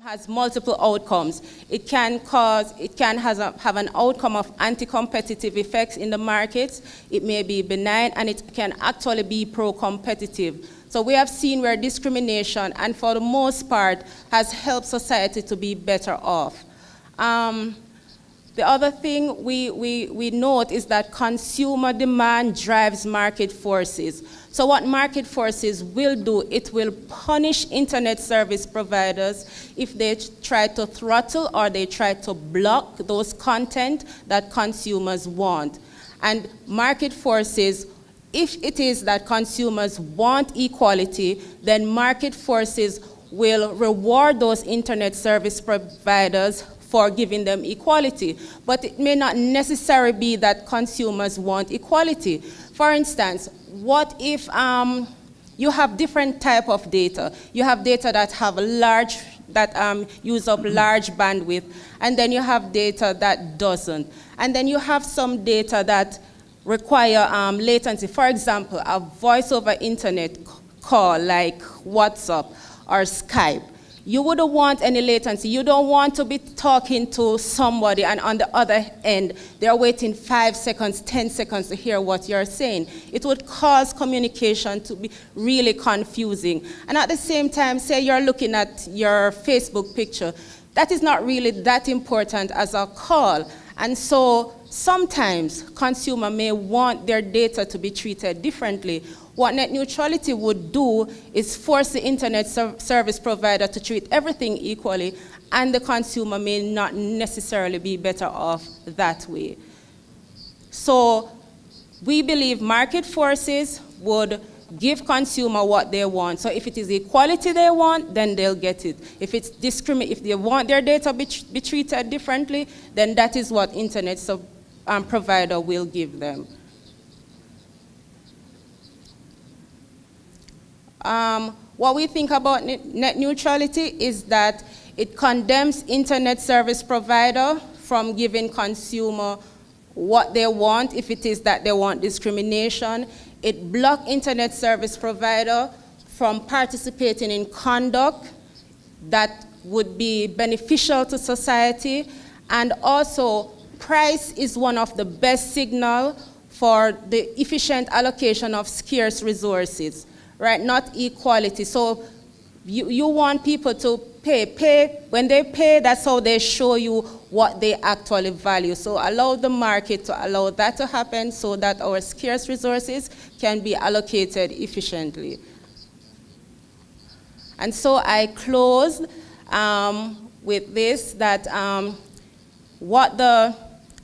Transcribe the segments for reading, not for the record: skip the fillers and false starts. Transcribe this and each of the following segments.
Has multiple outcomes. It can have an outcome of anti-competitive effects in the markets. It may be benign, and it can actually be pro-competitive. So we have seen where discrimination, and for the most part, has helped society to be better off. The other thing we note is that consumer demand drives market forces. So what market forces will do, it will punish internet service providers if they try to throttle or they try to block those content that consumers want. And market forces, if it is that consumers want equality, then market forces will reward those internet service providers for giving them equality. But it may not necessarily be that consumers want equality. For instance, what if you have different type of data? You have data that have use up large bandwidth, and then you have data that doesn't. And then you have some data that require latency. For example, a voice over internet call like WhatsApp or Skype. You wouldn't want any latency. You don't want to be talking to somebody and on the other end, they're waiting 5 seconds, 10 seconds to hear what you're saying. It would cause communication to be really confusing. And at the same time, say you're looking at your Facebook picture, that is not really that important as a call. And so sometimes consumers may want their data to be treated differently. What net neutrality would do is force the internet service provider to treat everything equally, and the consumer may not necessarily be better off that way. So we believe market forces would give consumer what they want. So if it is equality they want, then they'll get it. If they want their data be treated differently, then that is what internet provider will give them. What we think about net neutrality is that it condemns internet service provider from giving consumer what they want if it is that they want discrimination. It blocks internet service provider from participating in conduct that would be beneficial to society. And also, price is one of the best signals for the efficient allocation of scarce resources. Right, not equality. So you want people to pay. When they pay, that's how they show you what they actually value. So allow the market to allow that to happen so that our scarce resources can be allocated efficiently. And so I close with this, that what the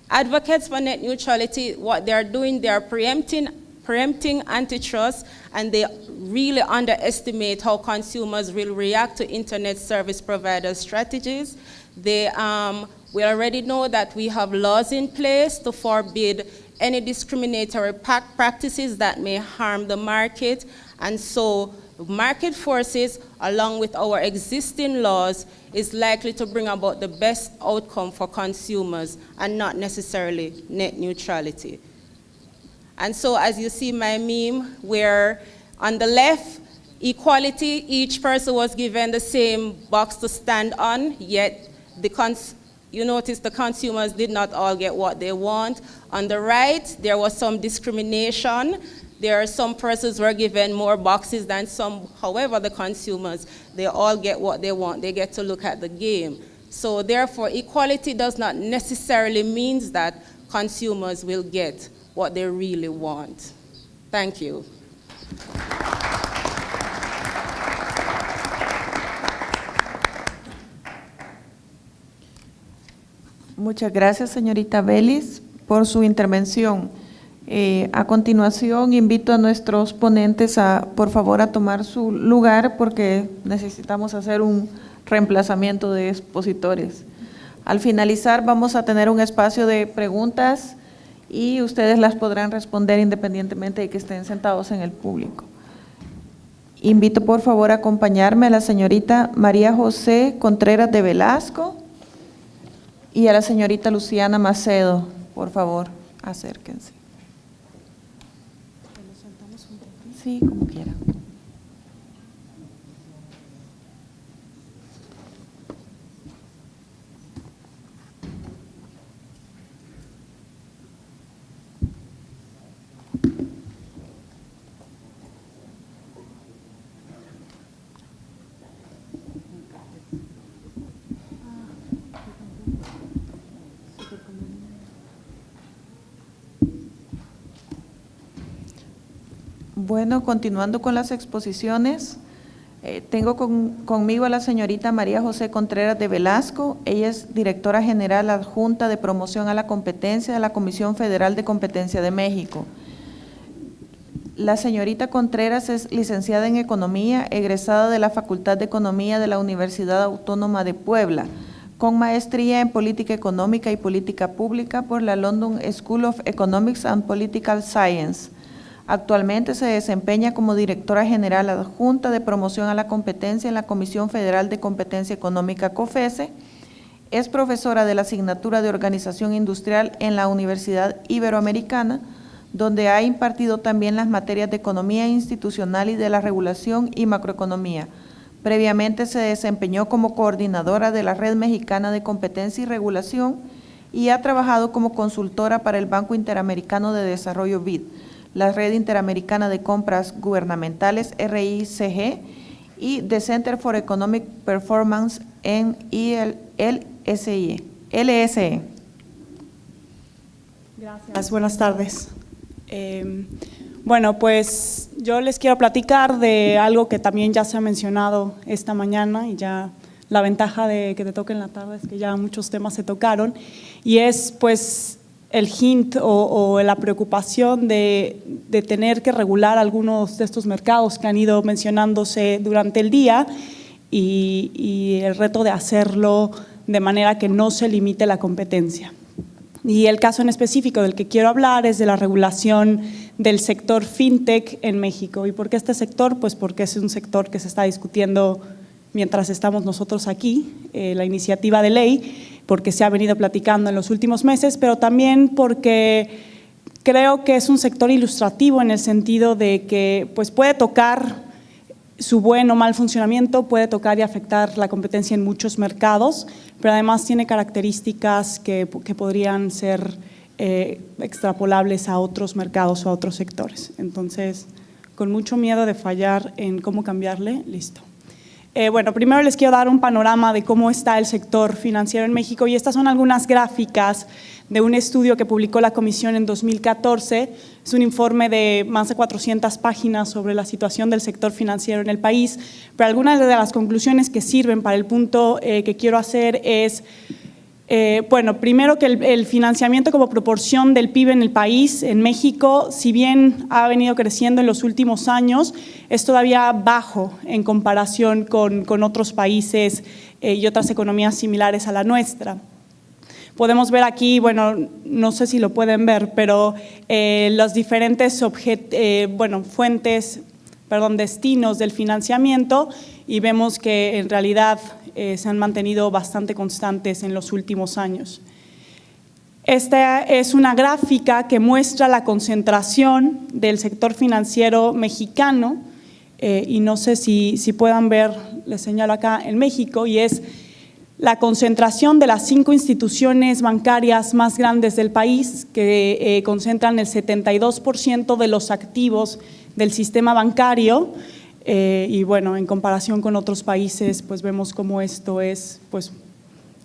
advocates for net neutrality, what they're doing, they're preempting antitrust, and they really underestimate how consumers will react to internet service provider strategies. We already know that we have laws in place to forbid any discriminatory practices that may harm the market, and so market forces, along with our existing laws, is likely to bring about the best outcome for consumers and not necessarily net neutrality. And so as you see my meme, where on the left, equality, each person was given the same box to stand on, yet you notice the consumers did not all get what they want. On the right, there was some discrimination. There are some persons who were given more boxes than some. However, the consumers, they all get what they want. They get to look at the game. So therefore, equality does not necessarily mean that consumers will get what they really want. Thank you. Muchas gracias, señorita Vélez, por su intervención. A continuación, invito a nuestros ponentes por favor, a tomar su lugar porque necesitamos hacer un reemplazamiento de expositores. Al finalizar, vamos a tener un espacio de preguntas y ustedes las podrán responder independientemente de que estén sentados en el público. Invito por favor a acompañarme a la señorita María José Contreras de Velasco y a la señorita Luciana Macedo. Por favor, acérquense. Sí, como quieran. Bueno, continuando con las exposiciones, tengo conmigo a la señorita María José Contreras de Velasco. Ella es directora general adjunta de promoción a la competencia de la Comisión Federal de Competencia de México. La señorita Contreras es licenciada en Economía, egresada de la Facultad de Economía de la Universidad Autónoma de Puebla, con maestría en Política Económica y Política Pública por la London School of Economics and Political Science. Actualmente se desempeña como directora general adjunta de promoción a la competencia en la Comisión Federal de Competencia Económica COFESE. Es profesora de la asignatura de Organización Industrial en la Universidad Iberoamericana, donde ha impartido también las materias de Economía Institucional y de la Regulación y Macroeconomía. Previamente se desempeñó como coordinadora de la Red Mexicana de Competencia y Regulación y ha trabajado como consultora para el Banco Interamericano de Desarrollo BID, la Red Interamericana de Compras Gubernamentales RICG y The Center for Economic Performance en LSE. Gracias, buenas tardes. Bueno, pues yo les quiero platicar de algo que también ya se ha mencionado esta mañana y ya la ventaja de que te toque en la tarde es que ya muchos temas se tocaron y es pues el hint o la preocupación de tener que regular algunos de estos mercados que han ido mencionándose durante el día y el reto de hacerlo de manera que no se limite la competencia. Y el caso en específico del que quiero hablar es de la regulación del sector fintech en México. ¿Y por qué este sector? Pues porque es un sector que se está discutiendo mientras estamos nosotros aquí, la iniciativa de ley, porque se ha venido platicando en los últimos meses, pero también porque creo que es un sector ilustrativo en el sentido de que pues puede tocar su buen o mal funcionamiento, puede tocar y afectar la competencia en muchos mercados, pero además tiene características que podrían ser extrapolables a otros mercados o a otros sectores. Entonces, con mucho miedo de fallar en cómo cambiarle, listo. Bueno, primero les quiero dar un panorama de cómo está el sector financiero en México y estas son algunas gráficas de un estudio que publicó la Comisión en 2014. Es un informe de más de 400 páginas sobre la situación del sector financiero en el país, pero algunas de las conclusiones que sirven para el punto que quiero hacer es, bueno, primero que el financiamiento como proporción del PIB en el país, en México, si bien ha venido creciendo en los últimos años, es todavía bajo en comparación con otros países y otras economías similares a la nuestra. Podemos ver aquí, bueno, no sé si lo pueden ver, pero los diferentes destinos del financiamiento y vemos que en realidad se han mantenido bastante constantes en los últimos años. Esta es una gráfica que muestra la concentración del sector financiero mexicano y no sé si puedan ver, les señalo acá en México, y es la concentración de las 5 instituciones bancarias más grandes del país que concentran el 72% de los activos del sistema bancario y bueno, en comparación con otros países pues vemos cómo esto es pues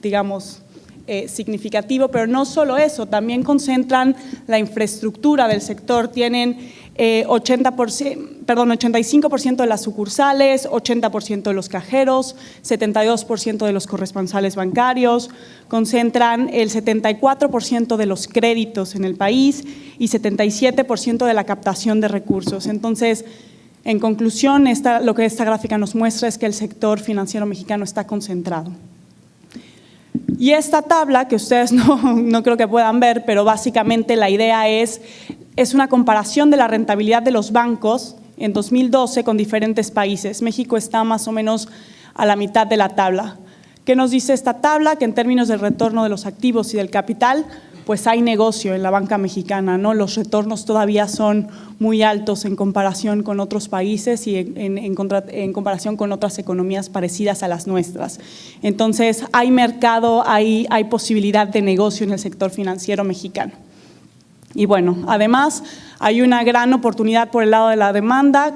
digamos significativo, pero no solo eso, también concentran la infraestructura del sector, tienen 85% de las sucursales, 80% de los cajeros, 72% de los corresponsales bancarios, concentran el 74% de los créditos en el país y 77% de la captación de recursos. Entonces, en conclusión, lo que esta gráfica nos muestra es que el sector financiero mexicano está concentrado. Y esta tabla, que ustedes no creo que puedan ver, pero básicamente la idea es una comparación de la rentabilidad de los bancos en 2012 con diferentes países. México está más o menos a la mitad de la tabla. ¿Qué nos dice esta tabla? Que en términos del retorno de los activos y del capital, pues hay negocio en la banca mexicana, ¿no? Los retornos todavía son muy altos en comparación con otros países y en comparación con otras economías parecidas a las nuestras. Entonces, hay mercado, hay posibilidad de negocio en el sector financiero mexicano. Y bueno, además hay una gran oportunidad por el lado de la demanda,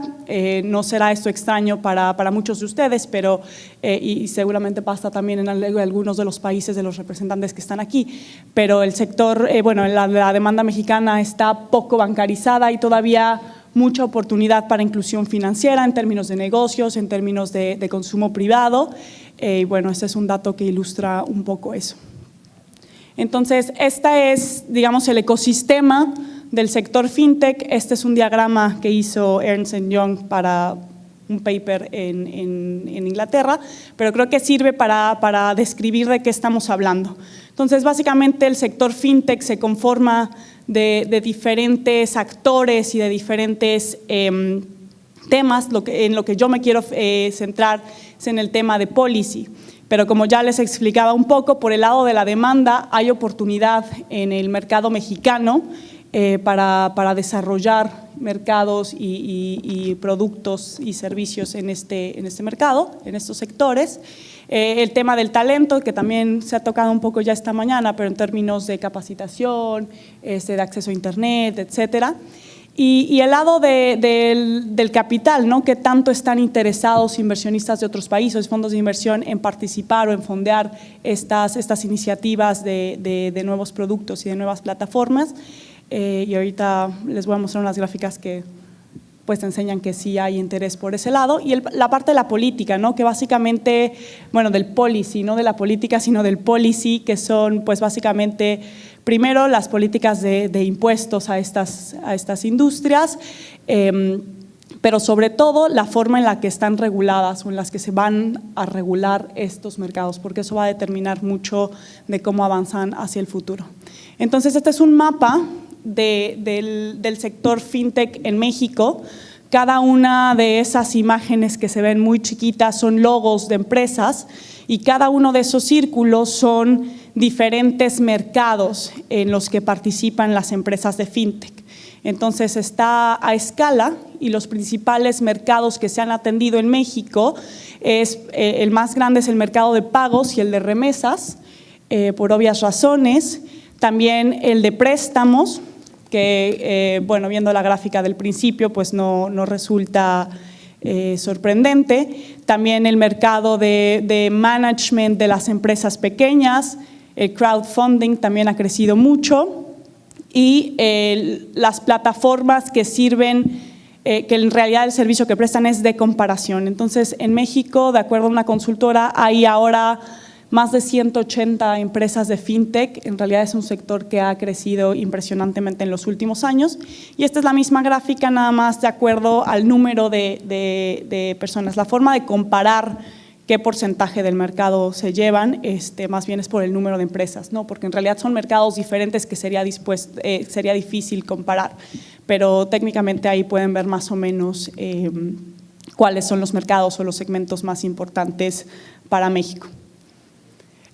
no será esto extraño para muchos de ustedes, pero y seguramente pasa también en algunos de los países de los representantes que están aquí, pero el sector, la demanda mexicana está poco bancarizada y todavía mucha oportunidad para inclusión financiera en términos de negocios, en términos de consumo privado. Y bueno, este es un dato que ilustra un poco eso. Entonces, este es, digamos, el ecosistema del sector fintech. Este es un diagrama que hizo Ernst & Young para un paper en Inglaterra, pero creo que sirve para describir de qué estamos hablando. Entonces, básicamente el sector fintech se conforma de diferentes actores y de diferentes temas. En lo que yo me quiero centrar es en el tema de policy. Pero como ya les explicaba un poco, por el lado de la demanda hay oportunidad en el mercado mexicano para desarrollar mercados y productos y servicios en este mercado, en estos sectores. El tema del talento, que también se ha tocado un poco ya esta mañana, pero en términos de capacitación, de acceso a internet, etcétera. Y el lado del capital, ¿no? ¿Qué tanto están interesados inversionistas de otros países, fondos de inversión, en participar o en fondear estas iniciativas de nuevos productos y de nuevas plataformas? Y ahorita les voy a mostrar unas gráficas que pues enseñan que sí hay interés por ese lado. Y la parte de la política, ¿no? Que básicamente, bueno, del policy, no de la política, sino del policy, que son pues básicamente primero las políticas de impuestos a estas industrias, pero sobre todo la forma en la que están reguladas o en las que se van a regular estos mercados, porque eso va a determinar mucho de cómo avanzan hacia el futuro. Entonces, este es un mapa del sector fintech en México. Cada una de esas imágenes que se ven muy chiquitas son logos de empresas y cada uno de esos círculos son diferentes mercados en los que participan las empresas de fintech. Entonces está a escala y los principales mercados que se han atendido en México el más grande es el mercado de pagos y el de remesas, por obvias razones. También el de préstamos, que bueno, viendo la gráfica del principio pues no resulta sorprendente. También el mercado de management de las empresas pequeñas, el crowdfunding también ha crecido mucho y las plataformas que sirven, que en realidad el servicio que prestan es de comparación. Entonces, en México, de acuerdo a una consultora, hay ahora más de 180 empresas de fintech. En realidad es un sector que ha crecido impresionantemente en los últimos años. Y esta es la misma gráfica, nada más de acuerdo al número de personas. La forma de comparar qué porcentaje del mercado se llevan, más bien es por el número de empresas, ¿no? Porque en realidad son mercados diferentes que sería difícil comparar, pero técnicamente ahí pueden ver más o menos cuáles son los mercados o los segmentos más importantes para México.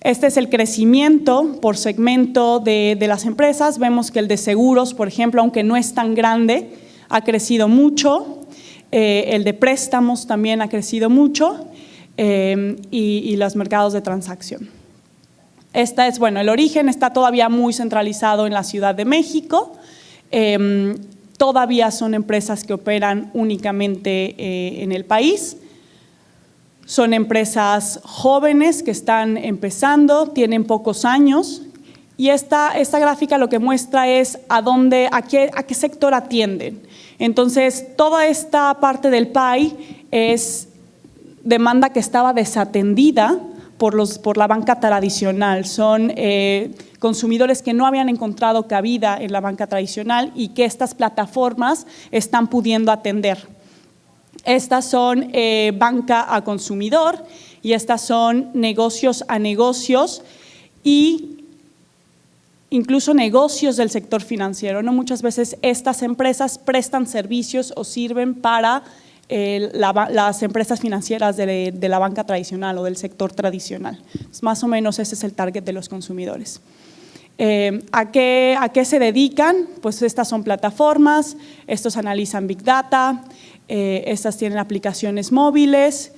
Este es el crecimiento por segmento de las empresas. Vemos que el de seguros, por ejemplo, aunque no es tan grande, ha crecido mucho. El de préstamos también ha crecido mucho. Y los mercados de transacción. Esta es, bueno, el origen está todavía muy centralizado en la Ciudad de México. Todavía son empresas que operan únicamente en el país. Son empresas jóvenes que están empezando, tienen pocos años. Y esta gráfica lo que muestra es a qué sector atienden. Entonces, toda esta parte del PAI es demanda que estaba desatendida por la banca tradicional. Son consumidores que no habían encontrado cabida en la banca tradicional y que estas plataformas están pudiendo atender. Estas son banca a consumidor y estas son negocios a negocios y incluso negocios del sector financiero, ¿no? Muchas veces estas empresas prestan servicios o sirven para las empresas financieras de la banca tradicional o del sector tradicional. Más o menos ese es el target de los consumidores. ¿A qué se dedican? Pues estas son plataformas, estos analizan Big Data, estas tienen aplicaciones móviles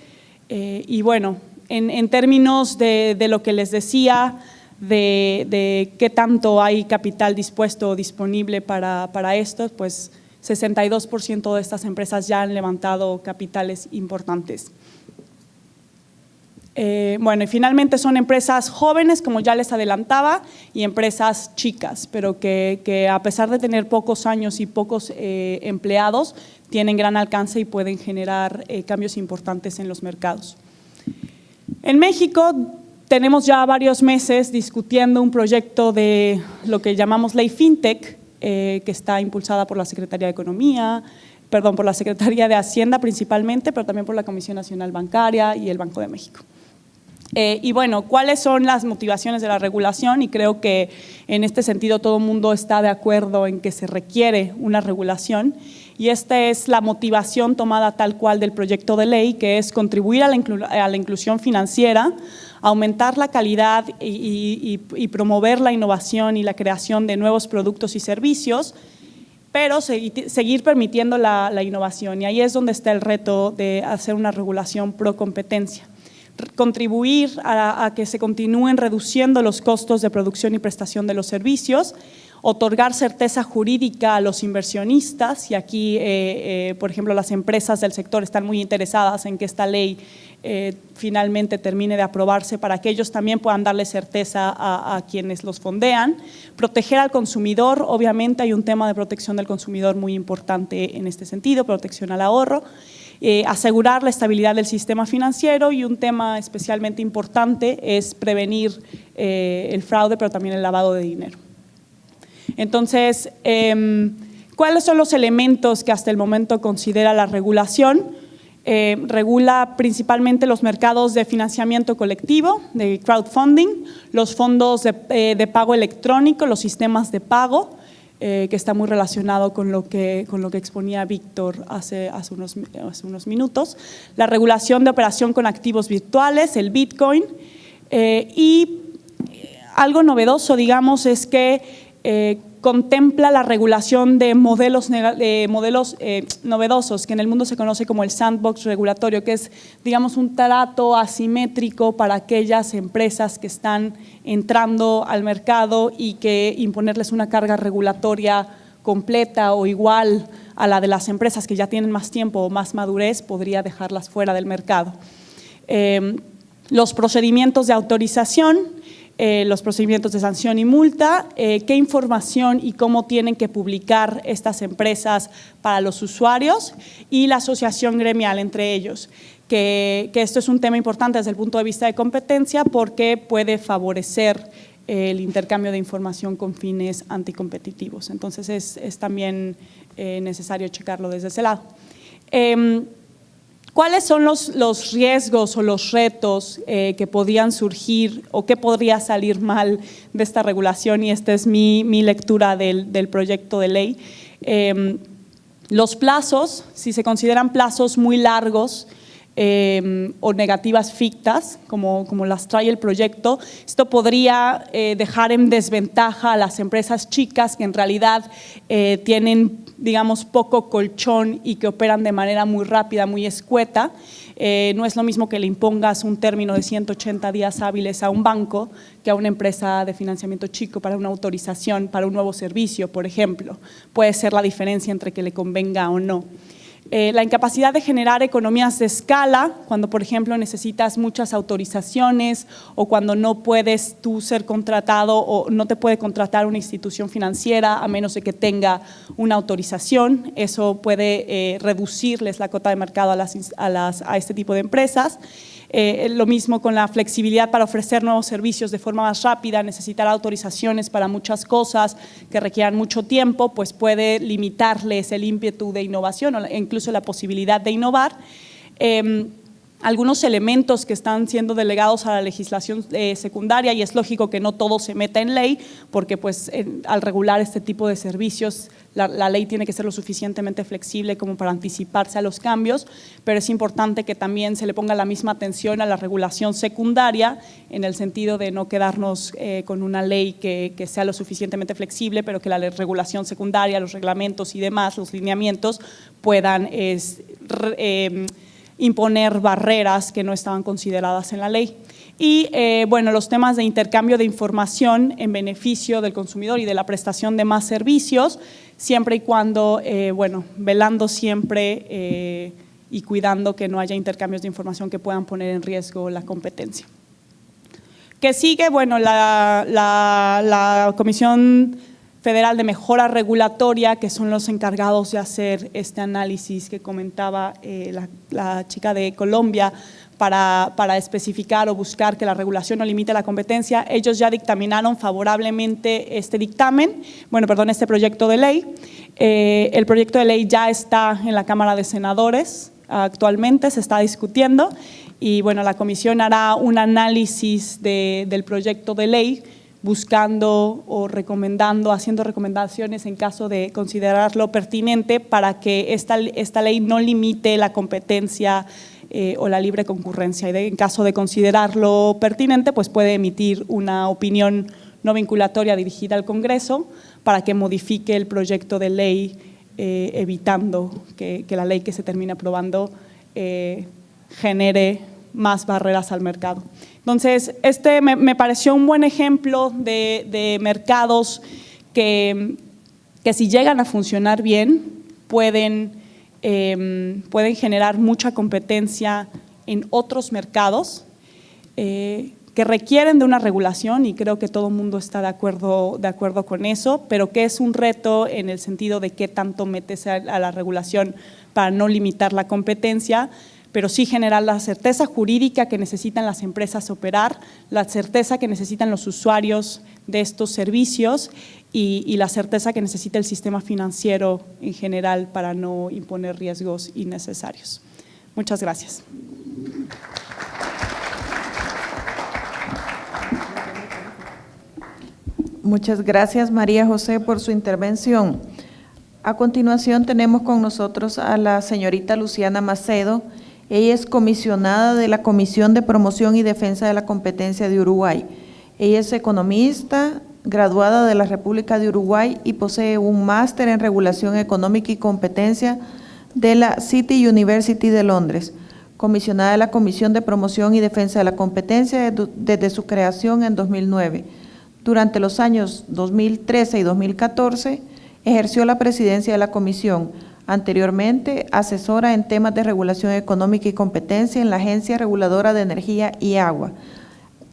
y bueno, en términos de lo que les decía, de qué tanto hay capital dispuesto o disponible para esto, pues 62% de estas empresas ya han levantado capitales importantes. Bueno, y finalmente son empresas jóvenes, como ya les adelantaba, y empresas chicas, pero que a pesar de tener pocos años y pocos empleados, tienen gran alcance y pueden generar cambios importantes en los mercados. En México tenemos ya varios meses discutiendo un proyecto de lo que llamamos Ley FinTech, que está impulsada por la Secretaría de Economía, por la Secretaría de Hacienda principalmente, pero también por la Comisión Nacional Bancaria y el Banco de México. Y bueno, ¿cuáles son las motivaciones de la regulación? Y creo que en este sentido todo el mundo está de acuerdo en que se requiere una regulación. Y esta es la motivación tomada tal cual del proyecto de ley, que es contribuir a la inclusión financiera, aumentar la calidad y promover la innovación y la creación de nuevos productos y servicios, pero seguir permitiendo la innovación. Y ahí es donde está el reto de hacer una regulación pro competencia. Contribuir a que se continúen reduciendo los costos de producción y prestación de los servicios, otorgar certeza jurídica a los inversionistas, y aquí, por ejemplo, las empresas del sector están muy interesadas en que esta ley finalmente termine de aprobarse para que ellos también puedan darle certeza a quienes los fondean. Proteger al consumidor, obviamente hay un tema de protección del consumidor muy importante en este sentido, protección al ahorro. Asegurar la estabilidad del sistema financiero, y un tema especialmente importante es prevenir el fraude, pero también el lavado de dinero. Entonces, ¿cuáles son los elementos que hasta el momento considera la regulación? Regula principalmente los mercados de financiamiento colectivo, de crowdfunding, los fondos de pago electrónico, los sistemas de pago, que está muy relacionado con lo que exponía Víctor hace unos minutos, la regulación de operación con activos virtuales, el Bitcoin, y algo novedoso, digamos, es que contempla la regulación de modelos novedosos, que en el mundo se conoce como el sandbox regulatorio, que es, digamos, un trato asimétrico para aquellas empresas que están entrando al mercado y que imponerles una carga regulatoria completa o igual a la de las empresas que ya tienen más tiempo o más madurez podría dejarlas fuera del mercado. Los procedimientos de autorización, los procedimientos de sanción y multa, qué información y cómo tienen que publicar estas empresas para los usuarios, y la asociación gremial entre ellos, que esto es un tema importante desde el punto de vista de competencia porque puede favorecer el intercambio de información con fines anticompetitivos. Entonces es también necesario checarlo desde ese lado. ¿Cuáles son los riesgos o los retos que podían surgir o qué podría salir mal de esta regulación? Y esta es mi lectura del proyecto de ley. Los plazos, si se consideran plazos muy largos o negativas fictas, como las trae el proyecto, esto podría dejar en desventaja a las empresas chicas que en realidad tienen, digamos, poco colchón y que operan de manera muy rápida, muy escueta. No es lo mismo que le impongas un término de 180 días hábiles a un banco que a una empresa de financiamiento chico para una autorización, para un nuevo servicio, por ejemplo. Puede ser la diferencia entre que le convenga o no. La incapacidad de generar economías de escala, cuando por ejemplo necesitas muchas autorizaciones o cuando no puedes tú ser contratado o no te puede contratar una institución financiera a menos de que tenga una autorización, eso puede reducirles la cuota de mercado a este tipo de empresas. Lo mismo con la flexibilidad para ofrecer nuevos servicios de forma más rápida, necesitar autorizaciones para muchas cosas que requieran mucho tiempo, pues puede limitarles el ímpetu de innovación o incluso la posibilidad de innovar. Algunos elementos que están siendo delegados a la legislación secundaria, y es lógico que no todo se meta en ley, porque pues al regular este tipo de servicios la ley tiene que ser lo suficientemente flexible como para anticiparse a los cambios, pero es importante que también se le ponga la misma atención a la regulación secundaria, en el sentido de no quedarnos con una ley que sea lo suficientemente flexible, pero que la regulación secundaria, los reglamentos y demás, los lineamientos puedan imponer barreras que no estaban consideradas en la ley. Y bueno, los temas de intercambio de información en beneficio del consumidor y de la prestación de más servicios, siempre y cuando, bueno, velando siempre y cuidando que no haya intercambios de información que puedan poner en riesgo la competencia. ¿Qué sigue? Bueno, la Comisión Federal de Mejora Regulatoria, que son los encargados de hacer este análisis que comentaba la chica de Colombia, para especificar o buscar que la regulación no limite la competencia. Ellos ya dictaminaron favorablemente este proyecto de ley. El proyecto de ley ya está en la Cámara de Senadores, actualmente se está discutiendo y bueno, la comisión hará un análisis del proyecto de ley buscando o recomendando, haciendo recomendaciones en caso de considerarlo pertinente para que esta ley no limite la competencia o la libre concurrencia. Y en caso de considerarlo pertinente, pues puede emitir una opinión no vinculatoria dirigida al Congreso para que modifique el proyecto de ley, evitando que la ley que se termine aprobando genere más barreras al mercado. Entonces, me pareció un buen ejemplo de mercados que si llegan a funcionar bien, pueden generar mucha competencia en otros mercados que requieren de una regulación y creo que todo el mundo está de acuerdo con eso, pero que es un reto en el sentido de qué tanto metes a la regulación para no limitar la competencia, pero sí generar la certeza jurídica que necesitan las empresas operar, la certeza que necesitan los usuarios de estos servicios y la certeza que necesita el sistema financiero en general para no imponer riesgos innecesarios. Muchas gracias. Muchas gracias, María José, por su intervención. A continuación tenemos con nosotros a la señorita Luciana Macedo. Ella es comisionada de la Comisión de Promoción y Defensa de la Competencia de Uruguay. Ella es economista, graduada de la República de Uruguay y posee un máster en Regulación Económica y Competencia de la City University de Londres. Comisionada de la Comisión de Promoción y Defensa de la Competencia desde su creación en 2009. Durante los años 2013 y 2014 ejerció la presidencia de la comisión. Anteriormente, asesora en temas de regulación económica y competencia en la Agencia Reguladora de Energía y Agua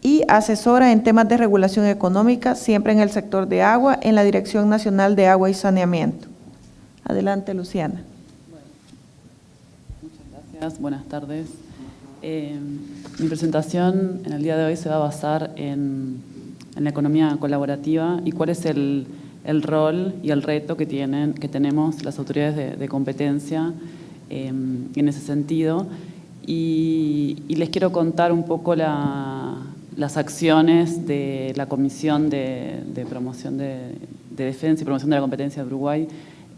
y asesora en temas de regulación económica, siempre en el sector de agua, en la Dirección Nacional de Agua y Saneamiento. Adelante, Luciana. Muchas gracias, buenas tardes. Mi presentación en el día de hoy se va a basar en la economía colaborativa y cuál es el rol y el reto que tenemos las autoridades de competencia en ese sentido. Y les quiero contar un poco las acciones de la Comisión de Promoción de Defensa y Promoción de la Competencia de Uruguay,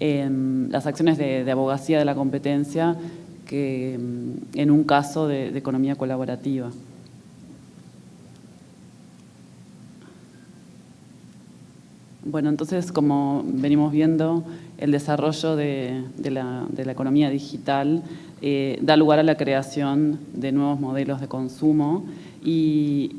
las acciones de abogacía de la competencia que, en un caso de economía colaborativa. Bueno, entonces, como venimos viendo, el desarrollo de la economía digital da lugar a la creación de nuevos modelos de consumo y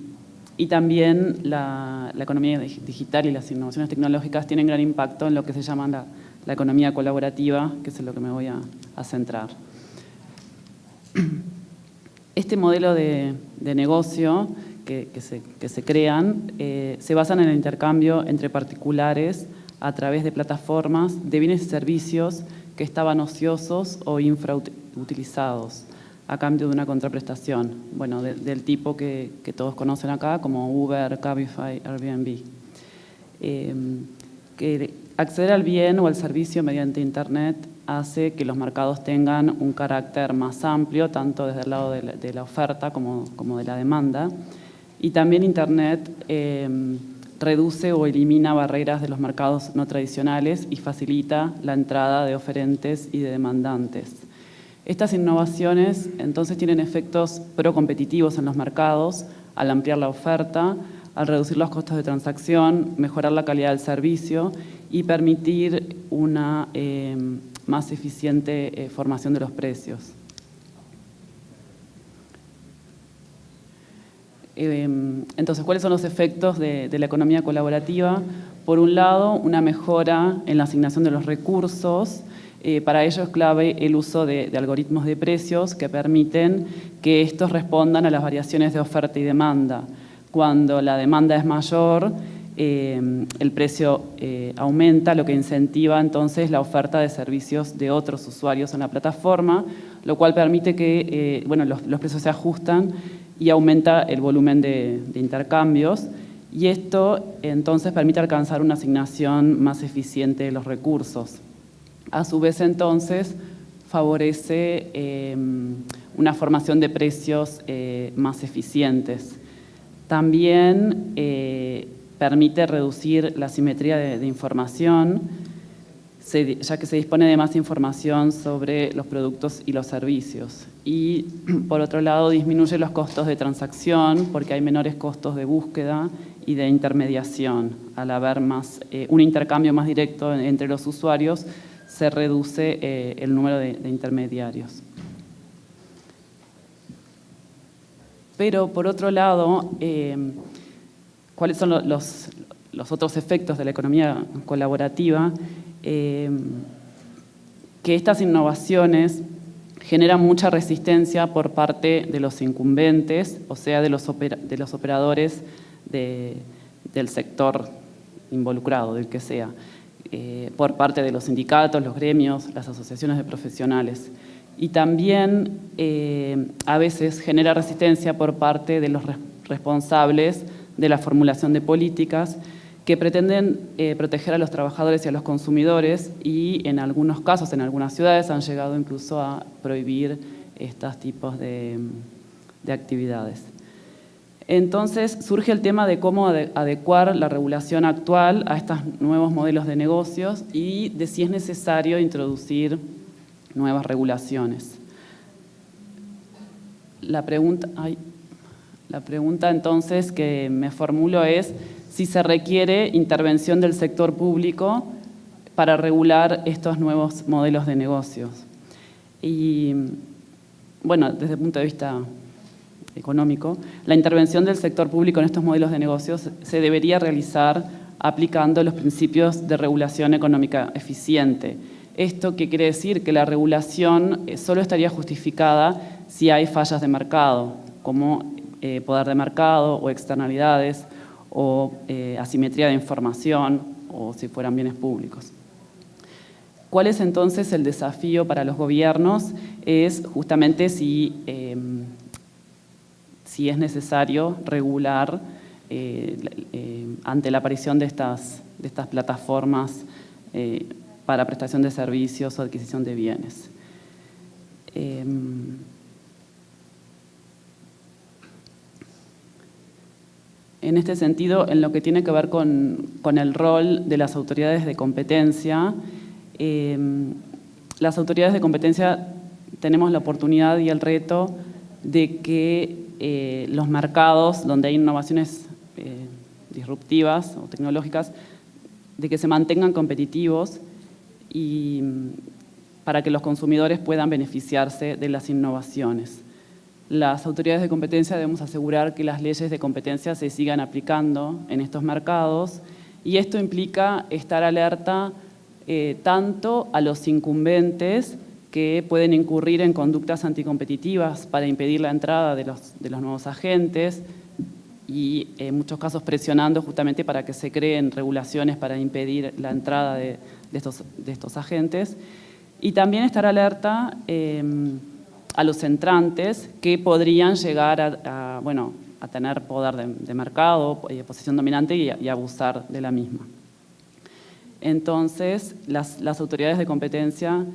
también la economía digital y las innovaciones tecnológicas tienen gran impacto en lo que se llama la economía colaborativa, que es en lo que me voy a centrar. Este modelo de negocio que se crean se basan en el intercambio entre particulares a través de plataformas de bienes y servicios que estaban ociosos o infrautilizados a cambio de una contraprestación, bueno, del tipo que todos conocen acá, como Uber, Cabify, Airbnb. Que acceder al bien o al servicio mediante Internet hace que los mercados tengan un carácter más amplio, tanto desde el lado de la oferta como de la demanda. Y también Internet reduce o elimina barreras de los mercados no tradicionales y facilita la entrada de oferentes y de demandantes. Estas innovaciones entonces tienen efectos procompetitivos en los mercados al ampliar la oferta, al reducir los costos de transacción, mejorar la calidad del servicio y permitir una más eficiente formación de los precios. Entonces, ¿cuáles son los efectos de la economía colaborativa? Por un lado, una mejora en la asignación de los recursos, Para ello es clave el uso de algoritmos de precios que permiten que estos respondan a las variaciones de oferta y demanda. Cuando la demanda es mayor, el precio aumenta, lo que incentiva entonces la oferta de servicios de otros usuarios en la plataforma, lo cual permite que los precios se ajustan y aumenta el volumen de intercambios. Y esto entonces permite alcanzar una asignación más eficiente de los recursos. A su vez, entonces, favorece una formación de precios más eficientes. También permite reducir la asimetría de información, ya que se dispone de más información sobre los productos y los servicios. Y, por otro lado, disminuye los costos de transacción porque hay menores costos de búsqueda y de intermediación. Al haber un intercambio más directo entre los usuarios, se reduce el número de intermediarios. Pero, por otro lado, ¿cuáles son los otros efectos de la economía colaborativa? Que estas innovaciones generan mucha resistencia por parte de los incumbentes, o sea, de los operadores del sector involucrado, del que sea, por parte de los sindicatos, los gremios, las asociaciones de profesionales. Y también a veces genera resistencia por parte de los responsables de la formulación de políticas que pretenden proteger a los trabajadores y a los consumidores y en algunos casos, en algunas ciudades, han llegado incluso a prohibir estos tipos de actividades. Entonces surge el tema de cómo adecuar la regulación actual a estos nuevos modelos de negocios y de si es necesario introducir nuevas regulaciones. La pregunta entonces que me formulo es si se requiere intervención del sector público para regular estos nuevos modelos de negocios. Y, bueno, desde el punto de vista económico, la intervención del sector público en estos modelos de negocios se debería realizar aplicando los principios de regulación económica eficiente. ¿Esto qué quiere decir? Que la regulación solo estaría justificada si hay fallas de mercado, como poder de mercado o externalidades, o asimetría de información, o si fueran bienes públicos. ¿Cuál es entonces el desafío para los gobiernos? Es justamente si es necesario regular ante la aparición de estas plataformas para prestación de servicios o adquisición de bienes. En este sentido, en lo que tiene que ver con el rol de las autoridades de competencia, las autoridades de competencia tenemos la oportunidad y el reto de que los mercados donde hay innovaciones disruptivas o tecnológicas, de que se mantengan competitivos y para que los consumidores puedan beneficiarse de las innovaciones. Las autoridades de competencia debemos asegurar que las leyes de competencia se sigan aplicando en estos mercados y esto implica estar alerta tanto a los incumbentes que pueden incurrir en conductas anticompetitivas para impedir la entrada de los nuevos agentes y en muchos casos presionando justamente para que se creen regulaciones para impedir la entrada de estos agentes y también estar alerta a los entrantes que podrían llegar a tener poder de mercado, posición dominante y abusar de la misma. Entonces, las autoridades de competencia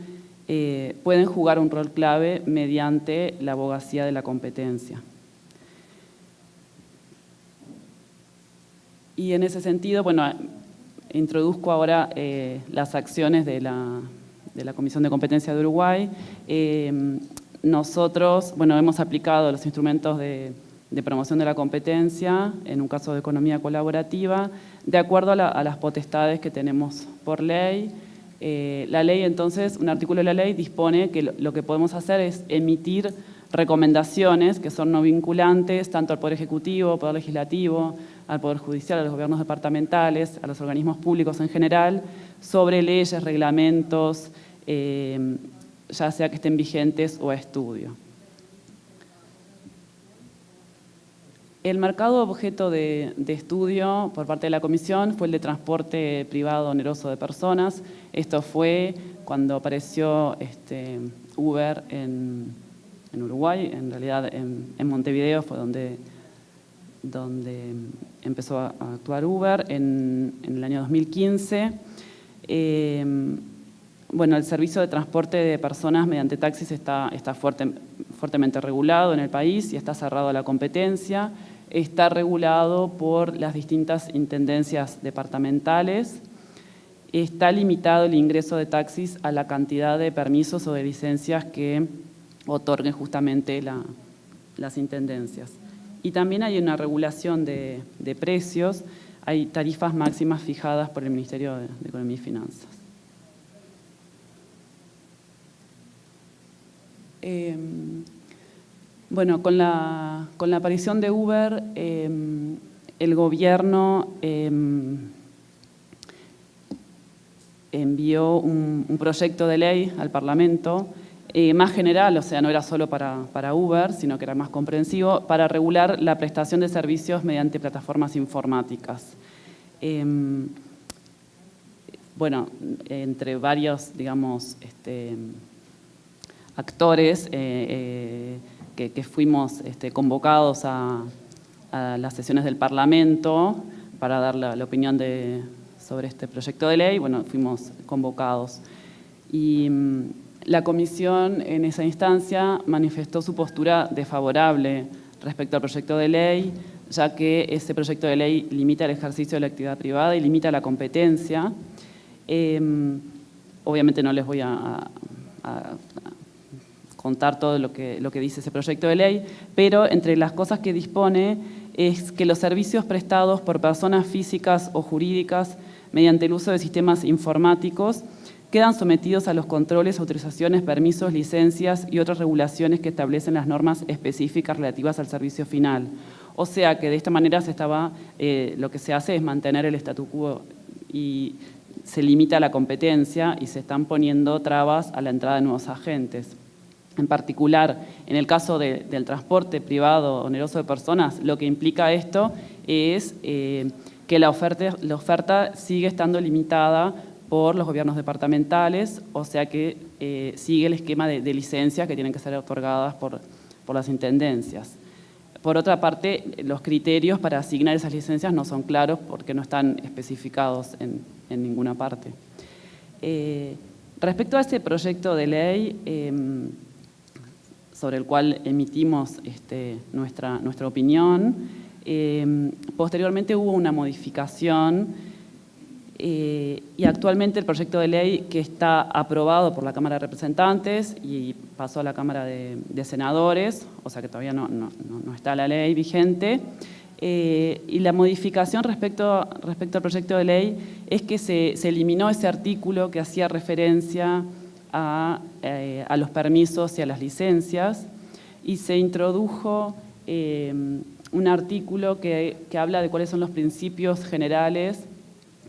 pueden jugar un rol clave mediante la abogacía de la competencia. Y en ese sentido, introduzco ahora las acciones de la Comisión de Competencia de Uruguay. Nosotros, hemos aplicado los instrumentos de promoción de la competencia, en un caso de economía colaborativa, de acuerdo a las potestades que tenemos por ley. La ley, entonces, un artículo de la ley dispone que lo que podemos hacer es emitir recomendaciones que son no vinculantes, tanto al Poder Ejecutivo, al Poder Legislativo, al Poder Judicial, a los gobiernos departamentales, a los organismos públicos en general, sobre leyes, reglamentos, ya sea que estén vigentes o a estudio. El mercado objeto de estudio por parte de la Comisión fue el de transporte privado oneroso de personas. Esto fue cuando apareció Uber en Uruguay, en realidad en Montevideo fue donde empezó a actuar Uber en el año 2015. Bueno, el servicio de transporte de personas mediante taxis está fuertemente regulado en el país y está cerrado a la competencia. Está regulado por las distintas intendencias departamentales. Está limitado el ingreso de taxis a la cantidad de permisos o de licencias que otorguen justamente las intendencias. Y también hay una regulación de precios, hay tarifas máximas fijadas por el Ministerio de Economía y Finanzas. Bueno, con la aparición de Uber, el gobierno envió un proyecto de ley al Parlamento, más general, o sea, no era solo para Uber, sino que era más comprensivo, para regular la prestación de servicios mediante plataformas informáticas. Bueno, entre varios, digamos, actores que fuimos convocados a las sesiones del Parlamento para dar la opinión sobre este proyecto de ley, bueno, fuimos convocados. Y la Comisión en esa instancia manifestó su postura desfavorable respecto al proyecto de ley, ya que ese proyecto de ley limita el ejercicio de la actividad privada y limita la competencia. Obviamente no les voy a contar todo lo que dice ese proyecto de ley, pero entre las cosas que dispone es que los servicios prestados por personas físicas o jurídicas mediante el uso de sistemas informáticos quedan sometidos a los controles, autorizaciones, permisos, licencias y otras regulaciones que establecen las normas específicas relativas al servicio final. O sea que de esta manera lo que se hace es mantener el statu quo y se limita la competencia y se están poniendo trabas a la entrada de nuevos agentes. En particular, en el caso del transporte privado oneroso de personas, lo que implica esto es que la oferta sigue estando limitada por los gobiernos departamentales, o sea que sigue el esquema de licencias que tienen que ser otorgadas por las intendencias. Por otra parte, los criterios para asignar esas licencias no son claros porque no están especificados en ninguna parte. Respecto a este proyecto de ley, sobre el cual emitimos nuestra opinión, posteriormente hubo una modificación y actualmente el proyecto de ley que está aprobado por la Cámara de Representantes y pasó a la Cámara de Senadores, o sea que todavía no está la ley vigente, y la modificación respecto al proyecto de ley es que se eliminó ese artículo que hacía referencia a los permisos y a las licencias y se introdujo un artículo que habla de cuáles son los principios generales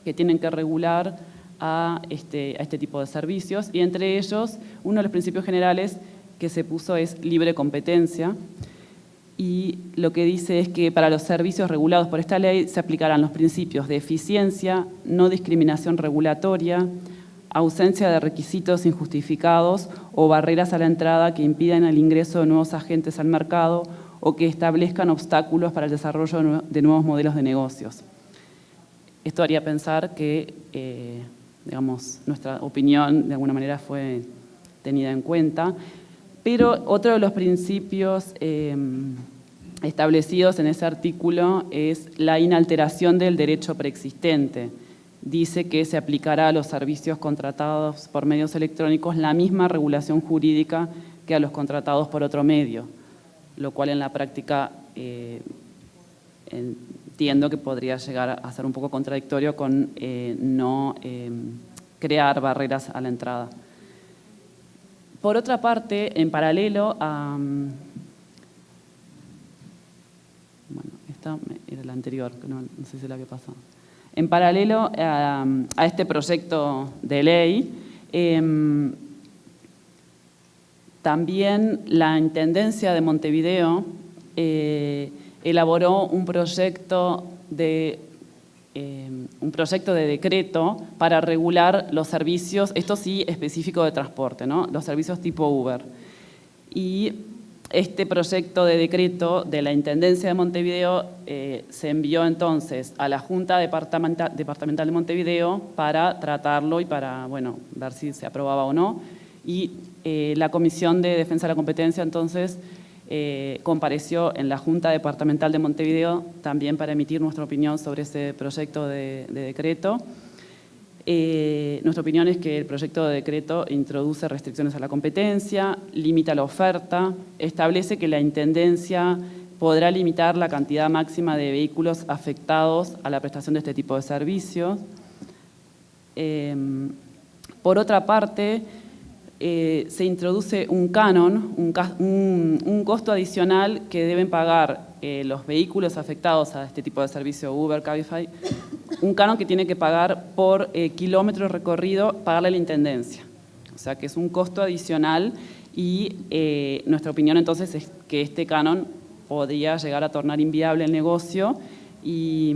que tienen que regular a este tipo de servicios y entre ellos uno de los principios generales que se puso es libre competencia y lo que dice es que para los servicios regulados por esta ley se aplicarán los principios de eficiencia, no discriminación regulatoria, ausencia de requisitos injustificados o barreras a la entrada que impidan el ingreso de nuevos agentes al mercado o que establezcan obstáculos para el desarrollo de nuevos modelos de negocios. Esto haría pensar que, digamos, nuestra opinión de alguna manera fue tenida en cuenta, pero otro de los principios establecidos en ese artículo es la inalteración del derecho preexistente. Dice que se aplicará a los servicios contratados por medios electrónicos la misma regulación jurídica que a los contratados por otro medio, lo cual en la práctica entiendo que podría llegar a ser un poco contradictorio con no crear barreras a la entrada. Por otra parte, en paralelo a... Bueno, esta era la anterior, que no sé si la había pasado. En paralelo a este proyecto de ley, También la Intendencia de Montevideo elaboró un proyecto de decreto para regular los servicios, esto sí específico de transporte, ¿no? Los servicios tipo Uber. Y este proyecto de decreto de la Intendencia de Montevideo se envió entonces a la Junta Departamental de Montevideo para tratarlo y para, bueno, ver si se aprobaba o no. Y la Comisión de Defensa de la Competencia entonces compareció en la Junta Departamental de Montevideo también para emitir nuestra opinión sobre ese proyecto de decreto. Nuestra opinión es que el proyecto de decreto introduce restricciones a la competencia, limita la oferta, establece que la Intendencia podrá limitar la cantidad máxima de vehículos afectados a la prestación de este tipo de servicios. Por otra parte, se introduce un canon, un costo adicional que deben pagar los vehículos afectados a este tipo de servicio Uber, Cabify, un canon que tiene que pagar por kilómetro recorrido, pagarle a la Intendencia. O sea que es un costo adicional y nuestra opinión entonces es que este canon podría llegar a tornar inviable el negocio y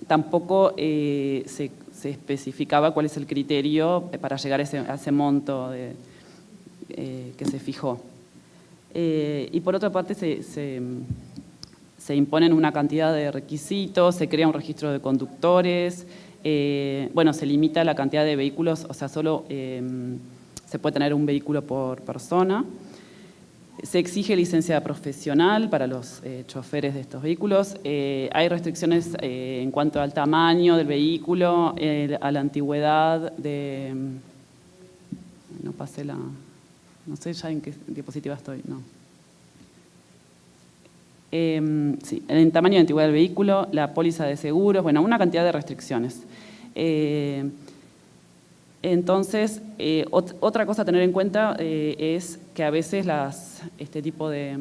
tampoco se especificaba cuál es el criterio para llegar a ese monto que se fijó. Y por otra parte se imponen una cantidad de requisitos, se crea un registro de conductores, bueno, se limita la cantidad de vehículos, o sea, solo se puede tener un vehículo por persona. Se exige licencia profesional para los choferes de estos vehículos. Hay restricciones en cuanto al tamaño del vehículo, a la antigüedad de... No pasé la... No sé ya en qué diapositiva estoy, no. Sí, el tamaño y antigüedad del vehículo, la póliza de seguros, bueno, una cantidad de restricciones. Entonces, otra cosa a tener en cuenta es que a veces este tipo de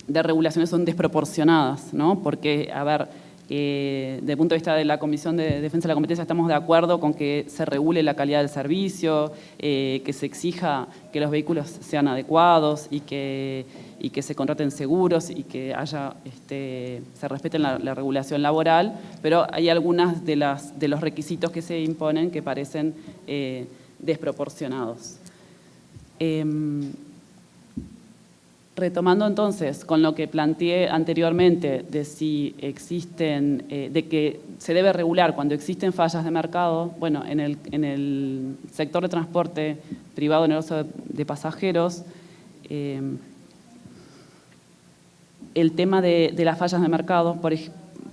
regulaciones son desproporcionadas, ¿no? Porque, a ver, desde el punto de vista de la Comisión de Defensa de la Competencia estamos de acuerdo con que se regule la calidad del servicio, que se exija que los vehículos sean adecuados y que se contraten seguros y que se respete la regulación laboral, pero hay algunas de los requisitos que se imponen que parecen desproporcionados. Retomando entonces con lo que planteé anteriormente de si existen, de que se debe regular cuando existen fallas de mercado, bueno, en el sector de transporte privado en el uso de pasajeros, el tema de las fallas de mercado,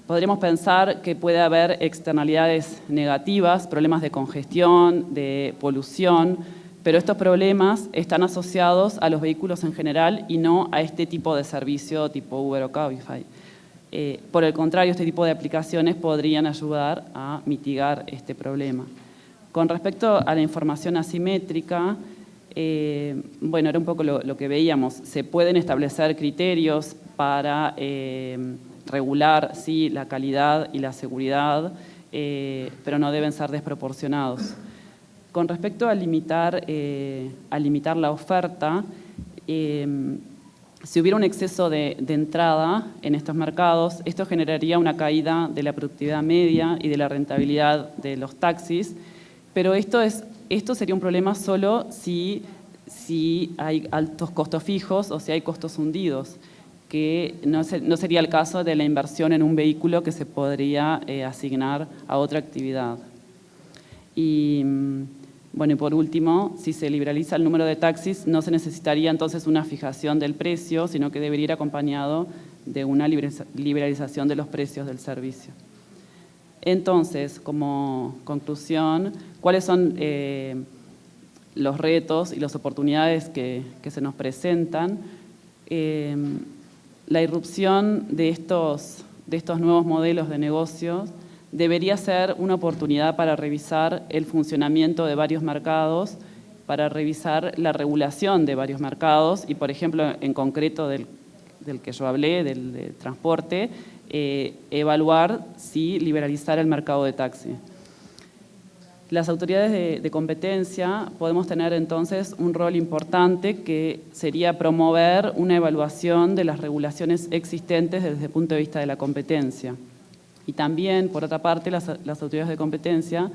podríamos pensar que puede haber externalidades negativas, problemas de congestión, de polución, pero estos problemas están asociados a los vehículos en general y no a este tipo de servicio tipo Uber o Cabify. Por el contrario, este tipo de aplicaciones podrían ayudar a mitigar este problema. Con respecto a la información asimétrica, bueno, era un poco lo que veíamos. Se pueden establecer criterios para regular, sí, la calidad y la seguridad, pero no deben ser desproporcionados. Con respecto a limitar la oferta, si hubiera un exceso de entrada en estos mercados, esto generaría una caída de la productividad media y de la rentabilidad de los taxis, pero esto sería un problema solo si hay altos costos fijos o si hay costos hundidos, que no sería el caso de la inversión en un vehículo que se podría asignar a otra actividad. Y bueno, y por último, si se liberaliza el número de taxis, no se necesitaría entonces una fijación del precio, sino que debería ir acompañado de una liberalización de los precios del servicio. Entonces, como conclusión, ¿cuáles son los retos y las oportunidades que se nos presentan? La irrupción de estos nuevos modelos de negocios debería ser una oportunidad para revisar el funcionamiento de varios mercados, para revisar la regulación de varios mercados y, por ejemplo, en concreto del que yo hablé, del transporte, evaluar si liberalizar el mercado de taxi. Las autoridades de competencia podemos tener entonces un rol importante que sería promover una evaluación de las regulaciones existentes desde el punto de vista de la competencia. Y también, por otra parte, las autoridades de competencia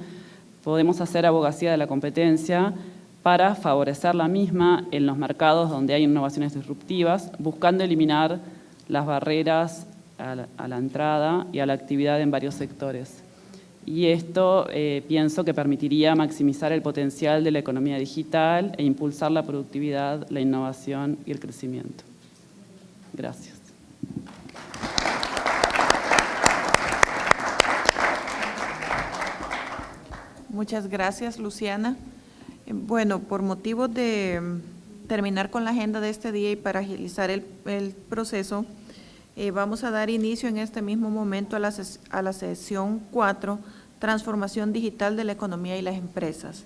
podemos hacer abogacía de la competencia para favorecer la misma en los mercados donde hay innovaciones disruptivas, buscando eliminar las barreras a la entrada y a la actividad en varios sectores. Y esto pienso que permitiría maximizar el potencial de la economía digital e impulsar la productividad, la innovación y el crecimiento. Gracias. Muchas gracias, Luciana. Bueno, por motivos de terminar con la agenda de este día y para agilizar el proceso, vamos a dar inicio en este mismo momento a la sesión 4, Transformación Digital de la Economía y las Empresas.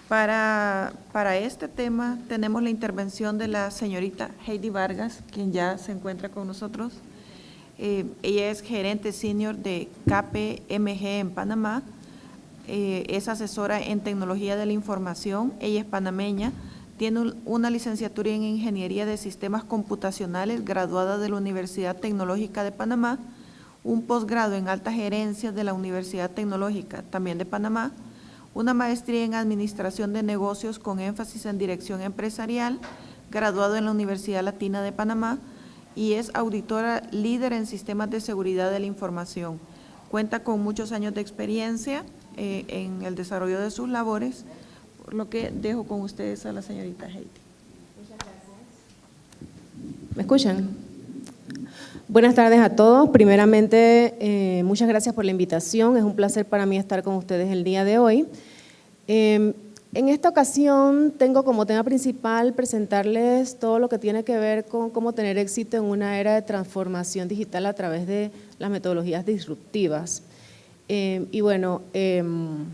Para este tema tenemos la intervención de la señorita Heidi Vargas, quien ya se encuentra con nosotros. Ella es gerente senior de KPMG en Panamá. Es asesora en tecnología de la información, ella es panameña, tiene una licenciatura en Ingeniería de Sistemas Computacionales, graduada de la Universidad Tecnológica de Panamá, un posgrado en Alta Gerencia de la Universidad Tecnológica, también de Panamá, una maestría en Administración de Negocios con énfasis en Dirección Empresarial, graduado en la Universidad Latina de Panamá, y es auditora líder en Sistemas de Seguridad de la Información. Cuenta con muchos años de experiencia en el desarrollo de sus labores, por lo que dejo con ustedes a la señorita Heidi. Muchas gracias. ¿Me escuchan? Buenas tardes a todos. Primeramente, muchas gracias por la invitación. Es un placer para mí estar con ustedes el día de hoy. En esta ocasión tengo como tema principal presentarles todo lo que tiene que ver con cómo tener éxito en una era de transformación digital a través de las metodologías disruptivas. Y bueno, es un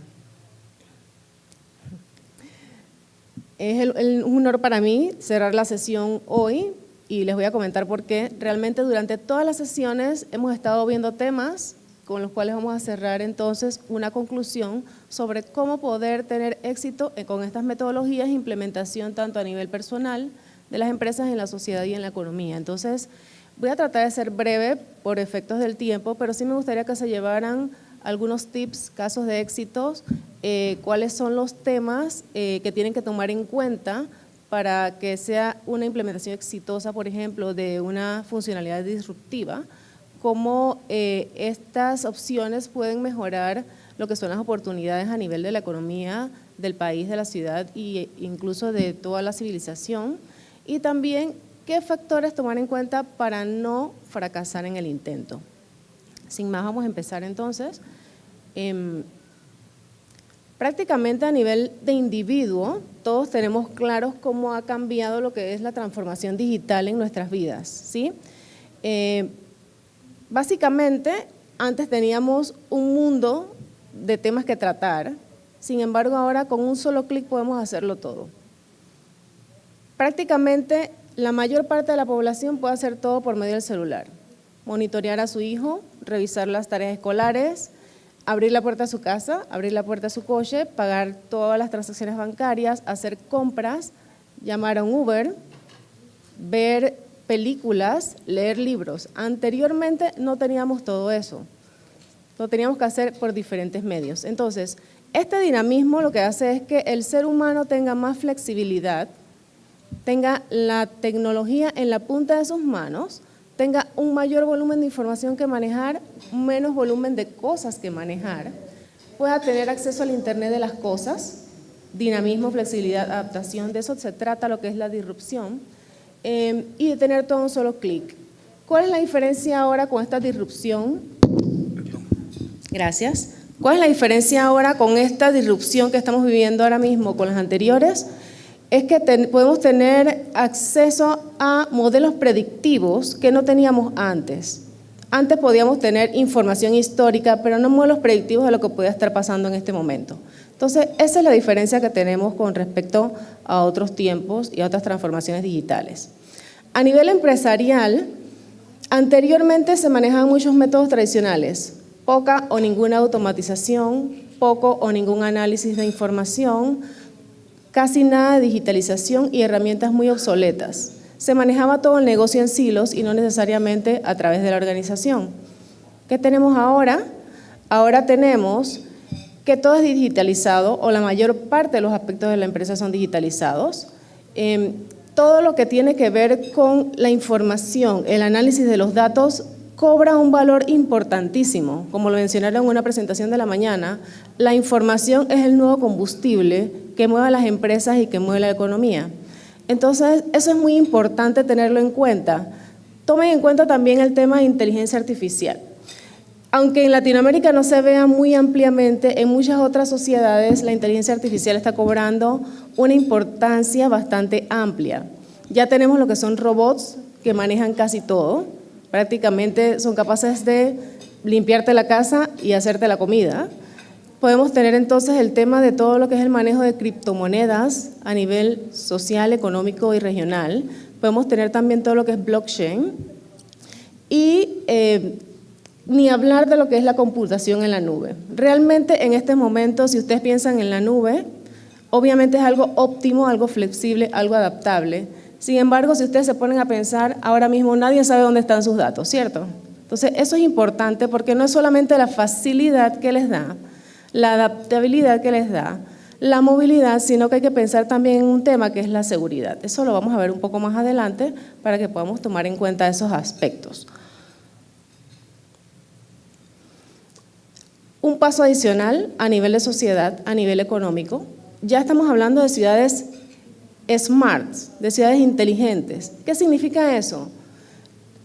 honor para mí cerrar la sesión hoy y les voy a comentar por qué. Realmente durante todas las sesiones hemos estado viendo temas con los cuales vamos a cerrar entonces una conclusión sobre cómo poder tener éxito con estas metodologías e implementación tanto a nivel personal de las empresas en la sociedad y en la economía. Entonces, voy a tratar de ser breve por efectos del tiempo, pero sí me gustaría que se llevaran algunos tips, casos de éxitos, cuáles son los temas que tienen que tomar en cuenta para que sea una implementación exitosa, por ejemplo, de una funcionalidad disruptiva, cómo estas opciones pueden mejorar lo que son las oportunidades a nivel de la economía del país, de la ciudad e incluso de toda la civilización, y también qué factores tomar en cuenta para no fracasar en el intento. Sin más, vamos a empezar entonces. Prácticamente a nivel de individuo, todos tenemos claros cómo ha cambiado lo que es la transformación digital en nuestras vidas, ¿sí? Básicamente, antes teníamos un mundo de temas que tratar, sin embargo, ahora con un solo clic podemos hacerlo todo. Prácticamente, la mayor parte de la población puede hacer todo por medio del celular. Monitorear a su hijo, revisar las tareas escolares, abrir la puerta de su casa, abrir la puerta de su coche, pagar todas las transacciones bancarias, hacer compras, llamar a un Uber, ver películas, leer libros. Anteriormente no teníamos todo eso, lo teníamos que hacer por diferentes medios. Entonces, este dinamismo lo que hace es que el ser humano tenga más flexibilidad, tenga la tecnología en la punta de sus manos, tenga un mayor volumen de información que manejar, menos volumen de cosas que manejar, pueda tener acceso al Internet de las cosas, dinamismo, flexibilidad, adaptación, de eso se trata lo que es la disrupción, y de tener todo un solo clic. ¿Cuál es la diferencia ahora con esta disrupción? Gracias. ¿Cuál es la diferencia ahora con esta disrupción que estamos viviendo ahora mismo con las anteriores? Es que podemos tener acceso a modelos predictivos que no teníamos antes. Antes podíamos tener información histórica, pero no modelos predictivos de lo que podía estar pasando en este momento. Entonces, esa es la diferencia que tenemos con respecto a otros tiempos y a otras transformaciones digitales. A nivel empresarial, anteriormente se manejaban muchos métodos tradicionales, poca o ninguna automatización, poco o ningún análisis de información, casi nada de digitalización y herramientas muy obsoletas. Se manejaba todo el negocio en silos y no necesariamente a través de la organización. ¿Qué tenemos ahora? Ahora tenemos que todo es digitalizado o la mayor parte de los aspectos de la empresa son digitalizados. Todo lo que tiene que ver con la información, el análisis de los datos cobra un valor importantísimo. Como lo mencionaron en una presentación de la mañana, la información es el nuevo combustible que mueve a las empresas y que mueve la economía. Entonces, eso es muy importante tenerlo en cuenta. Tomen en cuenta también el tema de inteligencia artificial. Aunque en Latinoamérica no se vea muy ampliamente, en muchas otras sociedades la inteligencia artificial está cobrando una importancia bastante amplia. Ya tenemos lo que son robots que manejan casi todo, prácticamente son capaces de limpiarte la casa y hacerte la comida. Podemos tener entonces el tema de todo lo que es el manejo de criptomonedas a nivel social, económico y regional. Podemos tener también todo lo que es blockchain y ni hablar de lo que es la computación en la nube. Realmente en este momento, si ustedes piensan en la nube, obviamente es algo óptimo, algo flexible, algo adaptable. Sin embargo, si ustedes se ponen a pensar, ahora mismo nadie sabe dónde están sus datos, ¿cierto? Entonces, eso es importante porque no es solamente la facilidad que les da, la adaptabilidad que les da, la movilidad, sino que hay que pensar también en un tema que es la seguridad. Eso lo vamos a ver un poco más adelante para que podamos tomar en cuenta esos aspectos. Un paso adicional a nivel de sociedad, a nivel económico, ya estamos hablando de ciudades smart, de ciudades inteligentes. ¿Qué significa eso?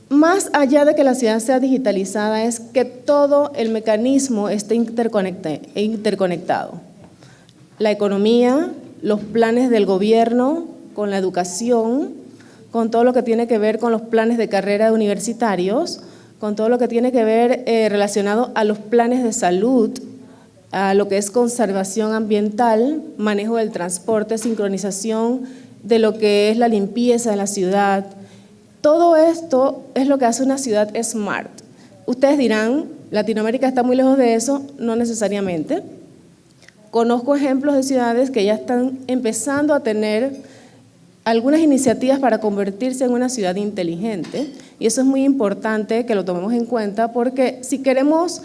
Más allá de que la ciudad sea digitalizada, es que todo el mecanismo esté interconectado. La economía, los planes del gobierno, con la educación, con todo lo que tiene que ver con los planes de carrera de universitarios, con todo lo que tiene que ver relacionado a los planes de salud, a lo que es conservación ambiental, manejo del transporte, sincronización de lo que es la limpieza de la ciudad. Todo esto es lo que hace una ciudad smart. Ustedes dirán, Latinoamérica está muy lejos de eso, no necesariamente. Conozco ejemplos de ciudades que ya están empezando a tener algunas iniciativas para convertirse en una ciudad inteligente, y eso es muy importante que lo tomemos en cuenta porque si queremos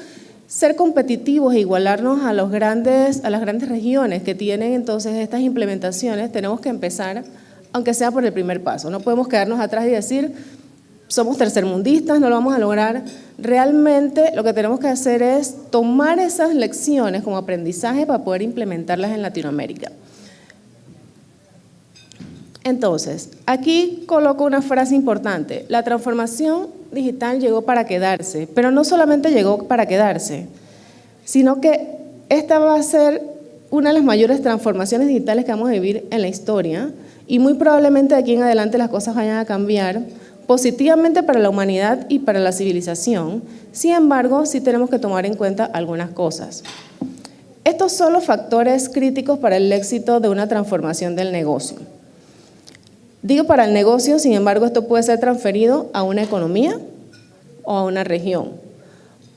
ser competitivos e igualarnos a las grandes regiones que tienen entonces estas implementaciones, tenemos que empezar, aunque sea por el primer paso. No podemos quedarnos atrás y decir, somos tercermundistas, no lo vamos a lograr. Realmente lo que tenemos que hacer es tomar esas lecciones como aprendizaje para poder implementarlas en Latinoamérica. Entonces, aquí coloco una frase importante. La transformación digital llegó para quedarse, pero no solamente llegó para quedarse, sino que esta va a ser una de las mayores transformaciones digitales que vamos a vivir en la historia y muy probablemente de aquí en adelante las cosas vayan a cambiar positivamente para la humanidad y para la civilización. Sin embargo, sí tenemos que tomar en cuenta algunas cosas. Estos son los factores críticos para el éxito de una transformación del negocio. Digo para el negocio, sin embargo, esto puede ser transferido a una economía o a una región.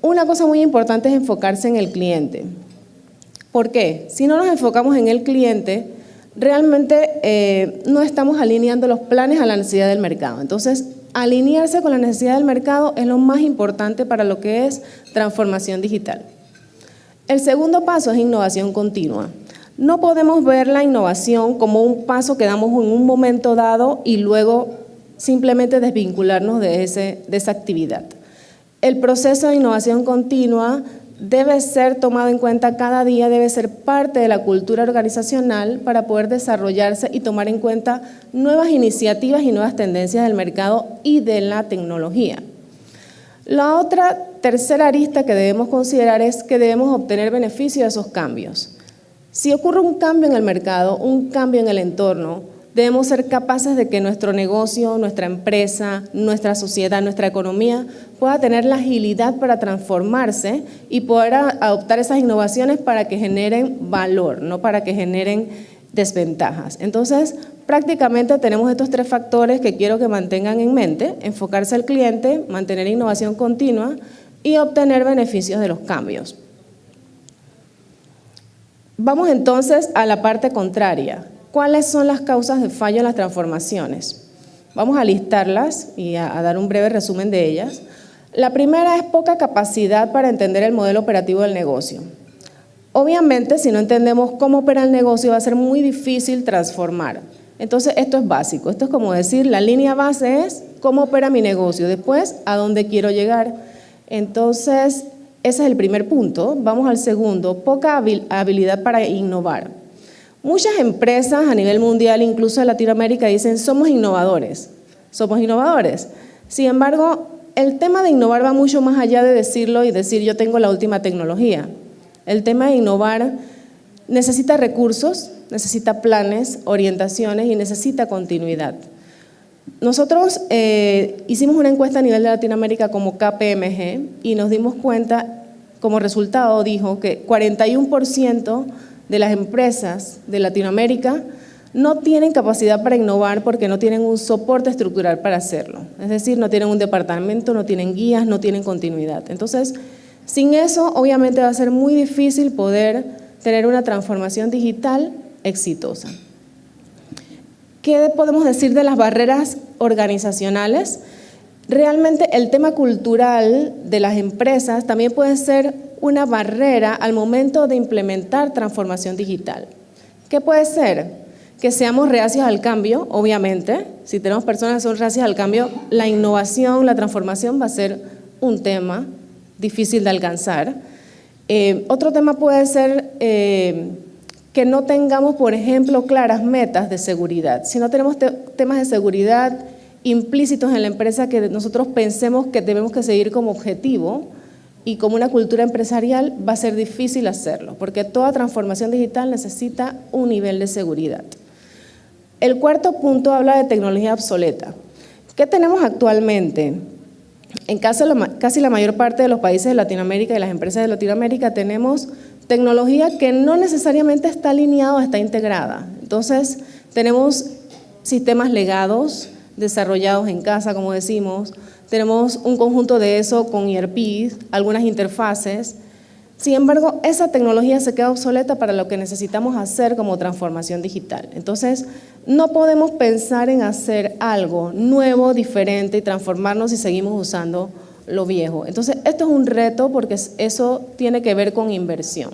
Una cosa muy importante es enfocarse en el cliente. ¿Por qué? Si no nos enfocamos en el cliente, realmente no estamos alineando los planes a la necesidad del mercado. Entonces, alinearse con la necesidad del mercado es lo más importante para lo que es transformación digital. El segundo paso es innovación continua. No podemos ver la innovación como un paso que damos en un momento dado y luego simplemente desvincularnos de esa actividad. El proceso de innovación continua debe ser tomado en cuenta cada día, debe ser parte de la cultura organizacional para poder desarrollarse y tomar en cuenta nuevas iniciativas y nuevas tendencias del mercado y de la tecnología. La otra tercera arista que debemos considerar es que debemos obtener beneficio de esos cambios. Si ocurre un cambio en el mercado, un cambio en el entorno, debemos ser capaces de que nuestro negocio, nuestra empresa, nuestra sociedad, nuestra economía pueda tener la agilidad para transformarse y poder adoptar esas innovaciones para que generen valor, no para que generen desventajas. Entonces, prácticamente tenemos estos tres factores que quiero que mantengan en mente: enfocarse al cliente, mantener innovación continua y obtener beneficios de los cambios. Vamos entonces a la parte contraria. ¿Cuáles son las causas de fallo en las transformaciones? Vamos a listarlas y a dar un breve resumen de ellas. La primera es poca capacidad para entender el modelo operativo del negocio. Obviamente, si no entendemos cómo opera el negocio, va a ser muy difícil transformar. Entonces, esto es básico. Esto es como decir, la línea base es cómo opera mi negocio, después, a dónde quiero llegar. Entonces, ese es el primer punto. Vamos al segundo, poca habilidad para innovar. Muchas empresas a nivel mundial, incluso en Latinoamérica, dicen, somos innovadores. Somos innovadores. Sin embargo, el tema de innovar va mucho más allá de decirlo y decir, yo tengo la última tecnología. El tema de innovar necesita recursos, necesita planes, orientaciones y necesita continuidad. Nosotros hicimos una encuesta a nivel de Latinoamérica como KPMG y nos dimos cuenta, como resultado dijo que 41% de las empresas de Latinoamérica no tienen capacidad para innovar porque no tienen un soporte estructural para hacerlo. Es decir, no tienen un departamento, no tienen guías, no tienen continuidad. Entonces, sin eso, obviamente va a ser muy difícil poder tener una transformación digital exitosa. ¿Qué podemos decir de las barreras organizacionales? Realmente el tema cultural de las empresas también puede ser una barrera al momento de implementar transformación digital. ¿Qué puede ser? Que seamos reacios al cambio, obviamente. Si tenemos personas que son reacias al cambio, la innovación, la transformación va a ser un tema difícil de alcanzar. Otro tema puede ser que no tengamos, por ejemplo, claras metas de seguridad. Si no tenemos temas de seguridad implícitos en la empresa que nosotros pensemos que debemos que seguir como objetivo y como una cultura empresarial, va a ser difícil hacerlo, porque toda transformación digital necesita un nivel de seguridad. El cuarto punto habla de tecnología obsoleta. ¿Qué tenemos actualmente? En casi la mayor parte de los países de Latinoamérica y las empresas de Latinoamérica tenemos tecnología que no necesariamente está alineada o está integrada. Entonces, tenemos sistemas legados, desarrollados en casa, como decimos, tenemos un conjunto de eso con ERPs, algunas interfaces. Sin embargo, esa tecnología se queda obsoleta para lo que necesitamos hacer como transformación digital. Entonces, no podemos pensar en hacer algo nuevo, diferente y transformarnos si seguimos usando lo viejo. Entonces, esto es un reto porque eso tiene que ver con inversión.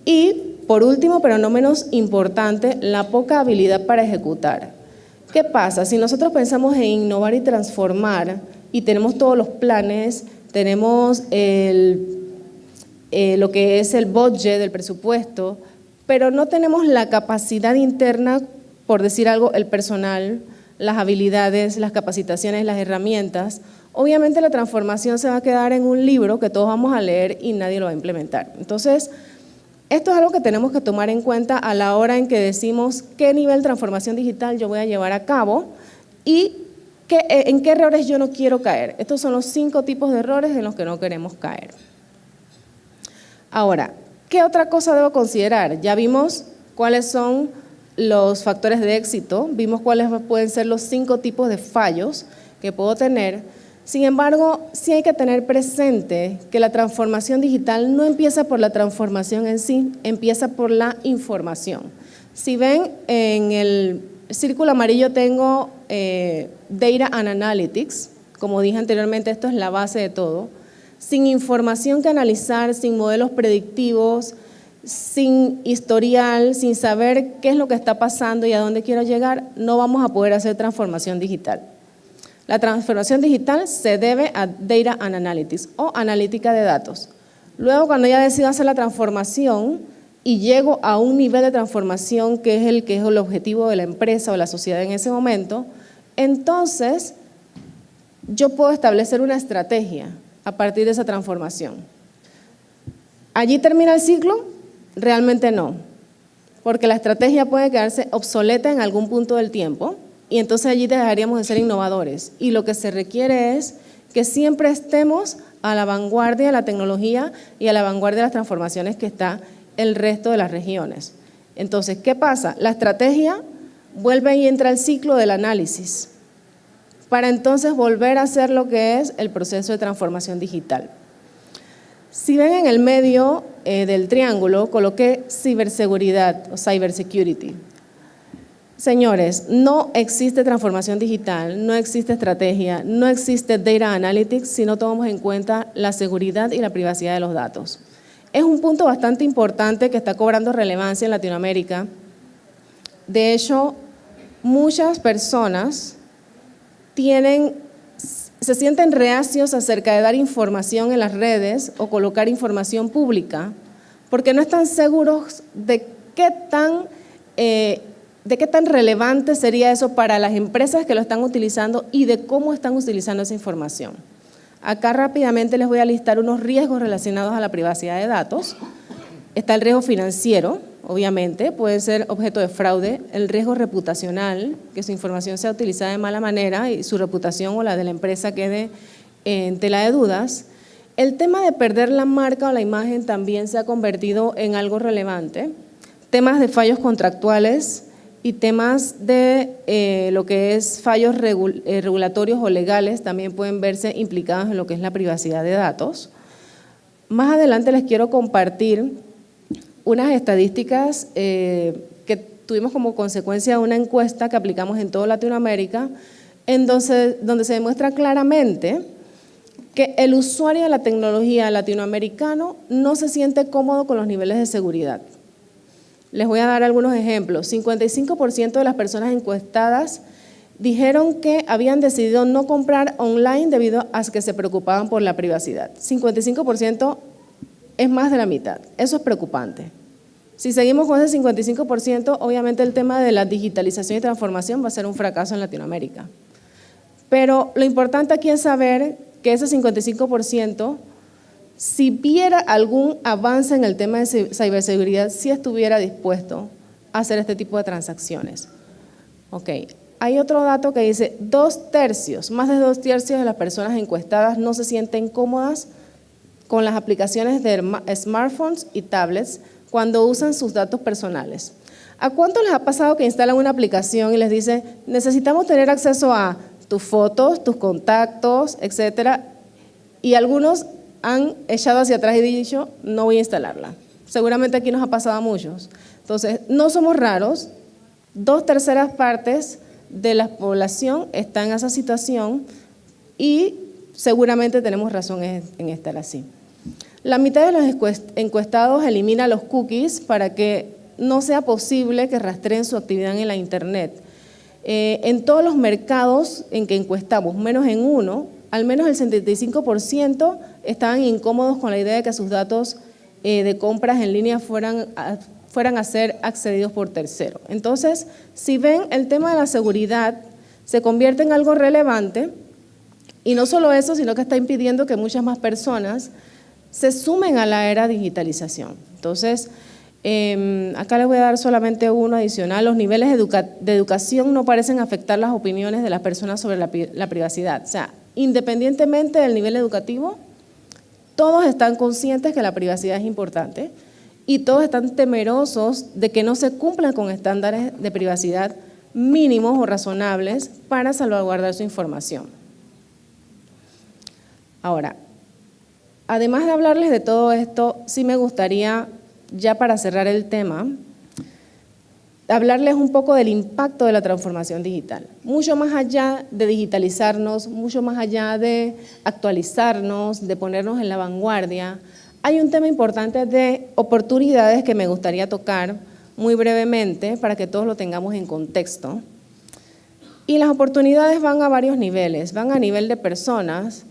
Y, por último, pero no menos importante, la poca habilidad para ejecutar. ¿Qué pasa? Si nosotros pensamos en innovar y transformar y tenemos todos los planes, tenemos lo que es el budget del presupuesto, pero no tenemos la capacidad interna, por decir algo, el personal, las habilidades, las capacitaciones, las herramientas, obviamente la transformación se va a quedar en un libro que todos vamos a leer y nadie lo va a implementar. Entonces, esto es algo que tenemos que tomar en cuenta a la hora en que decimos qué nivel de transformación digital yo voy a llevar a cabo y en qué errores yo no quiero caer. Estos son los 5 tipos de errores en los que no queremos caer. Ahora, ¿qué otra cosa debo considerar? Ya vimos cuáles son los factores de éxito, vimos cuáles pueden ser los 5 tipos de fallos que puedo tener. Sin embargo, sí hay que tener presente que la transformación digital no empieza por la transformación en sí, empieza por la información. Si ven, en el círculo amarillo tengo Data and Analytics, como dije anteriormente, esto es la base de todo. Sin información que analizar, sin modelos predictivos, sin historial, sin saber qué es lo que está pasando y a dónde quiero llegar, no vamos a poder hacer transformación digital. La transformación digital se debe a Data and Analytics o analítica de datos. Luego, cuando ya decido hacer la transformación y llego a un nivel de transformación que es el objetivo de la empresa o la sociedad en ese momento, entonces yo puedo establecer una estrategia a partir de esa transformación. ¿Allí termina el ciclo? Realmente no, porque la estrategia puede quedarse obsoleta en algún punto del tiempo y entonces allí dejaríamos de ser innovadores. Y lo que se requiere es que siempre estemos a la vanguardia de la tecnología y a la vanguardia de las transformaciones que está el resto de las regiones. Entonces, ¿qué pasa? La estrategia vuelve y entra al ciclo del análisis para entonces volver a hacer lo que es el proceso de transformación digital. Si ven en el medio, del triángulo coloqué ciberseguridad o cybersecurity. Señores, no existe transformación digital, no existe estrategia, no existe data analytics si no tomamos en cuenta la seguridad y la privacidad de los datos. Es un punto bastante importante que está cobrando relevancia en Latinoamérica. De hecho, muchas personas se sienten reacios acerca de dar información en las redes o colocar información pública porque no están seguros de qué tan relevante sería eso para las empresas que lo están utilizando y de cómo están utilizando esa información. Acá rápidamente les voy a listar unos riesgos relacionados a la privacidad de datos. Está el riesgo financiero, obviamente, puede ser objeto de fraude, el riesgo reputacional, que su información sea utilizada de mala manera y su reputación o la de la empresa quede en tela de dudas. El tema de perder la marca o la imagen también se ha convertido en algo relevante. Temas de fallos contractuales y temas de lo que es fallos regulatorios o legales también pueden verse implicados en lo que es la privacidad de datos. Más adelante les quiero compartir unas estadísticas que tuvimos como consecuencia de una encuesta que aplicamos en toda Latinoamérica, en donde se demuestra claramente que el usuario de la tecnología latinoamericano no se siente cómodo con los niveles de seguridad. Les voy a dar algunos ejemplos. 55% de las personas encuestadas dijeron que habían decidido no comprar online debido a que se preocupaban por la privacidad. 55% es más de la mitad. Eso es preocupante. Si seguimos con ese 55%, obviamente el tema de la digitalización y transformación va a ser un fracaso en Latinoamérica. Pero lo importante aquí es saber que ese 55%, si viera algún avance en el tema de ciberseguridad, sí estuviera dispuesto a hacer este tipo de transacciones. Ok, hay otro dato que dice más de 2/3 de las personas encuestadas no se sienten cómodas con las aplicaciones de smartphones y tablets cuando usan sus datos personales. ¿A cuánto les ha pasado que instalan una aplicación y les dice, necesitamos tener acceso a tus fotos, tus contactos, etcétera? Y algunos han echado hacia atrás y dicho, no voy a instalarla. Seguramente aquí nos ha pasado a muchos. Entonces, no somos raros, 2/3 partes de la población está en esa situación y seguramente tenemos razón en estar así. La mitad de los encuestados elimina los cookies para que no sea posible que rastreen su actividad en la Internet. En todos los mercados en que encuestamos, menos en uno, al menos el 75% estaban incómodos con la idea de que sus datos de compras en línea fueran a ser accedidos por terceros. Entonces, si ven, el tema de la seguridad se convierte en algo relevante y no solo eso, sino que está impidiendo que muchas más personas se sumen a la era digitalización. Entonces, acá les voy a dar solamente uno adicional. Los niveles de educación no parecen afectar las opiniones de las personas sobre la privacidad. O sea, independientemente del nivel educativo, todos están conscientes que la privacidad es importante y todos están temerosos de que no se cumplan con estándares de privacidad mínimos o razonables para salvaguardar su información. Ahora, además de hablarles de todo esto, sí me gustaría, ya para cerrar el tema, hablarles un poco del impacto de la transformación digital. Mucho más allá de digitalizarnos, mucho más allá de actualizarnos, de ponernos en la vanguardia, hay un tema importante de oportunidades que me gustaría tocar muy brevemente para que todos lo tengamos en contexto. Y las oportunidades van a varios niveles, van a nivel de personas,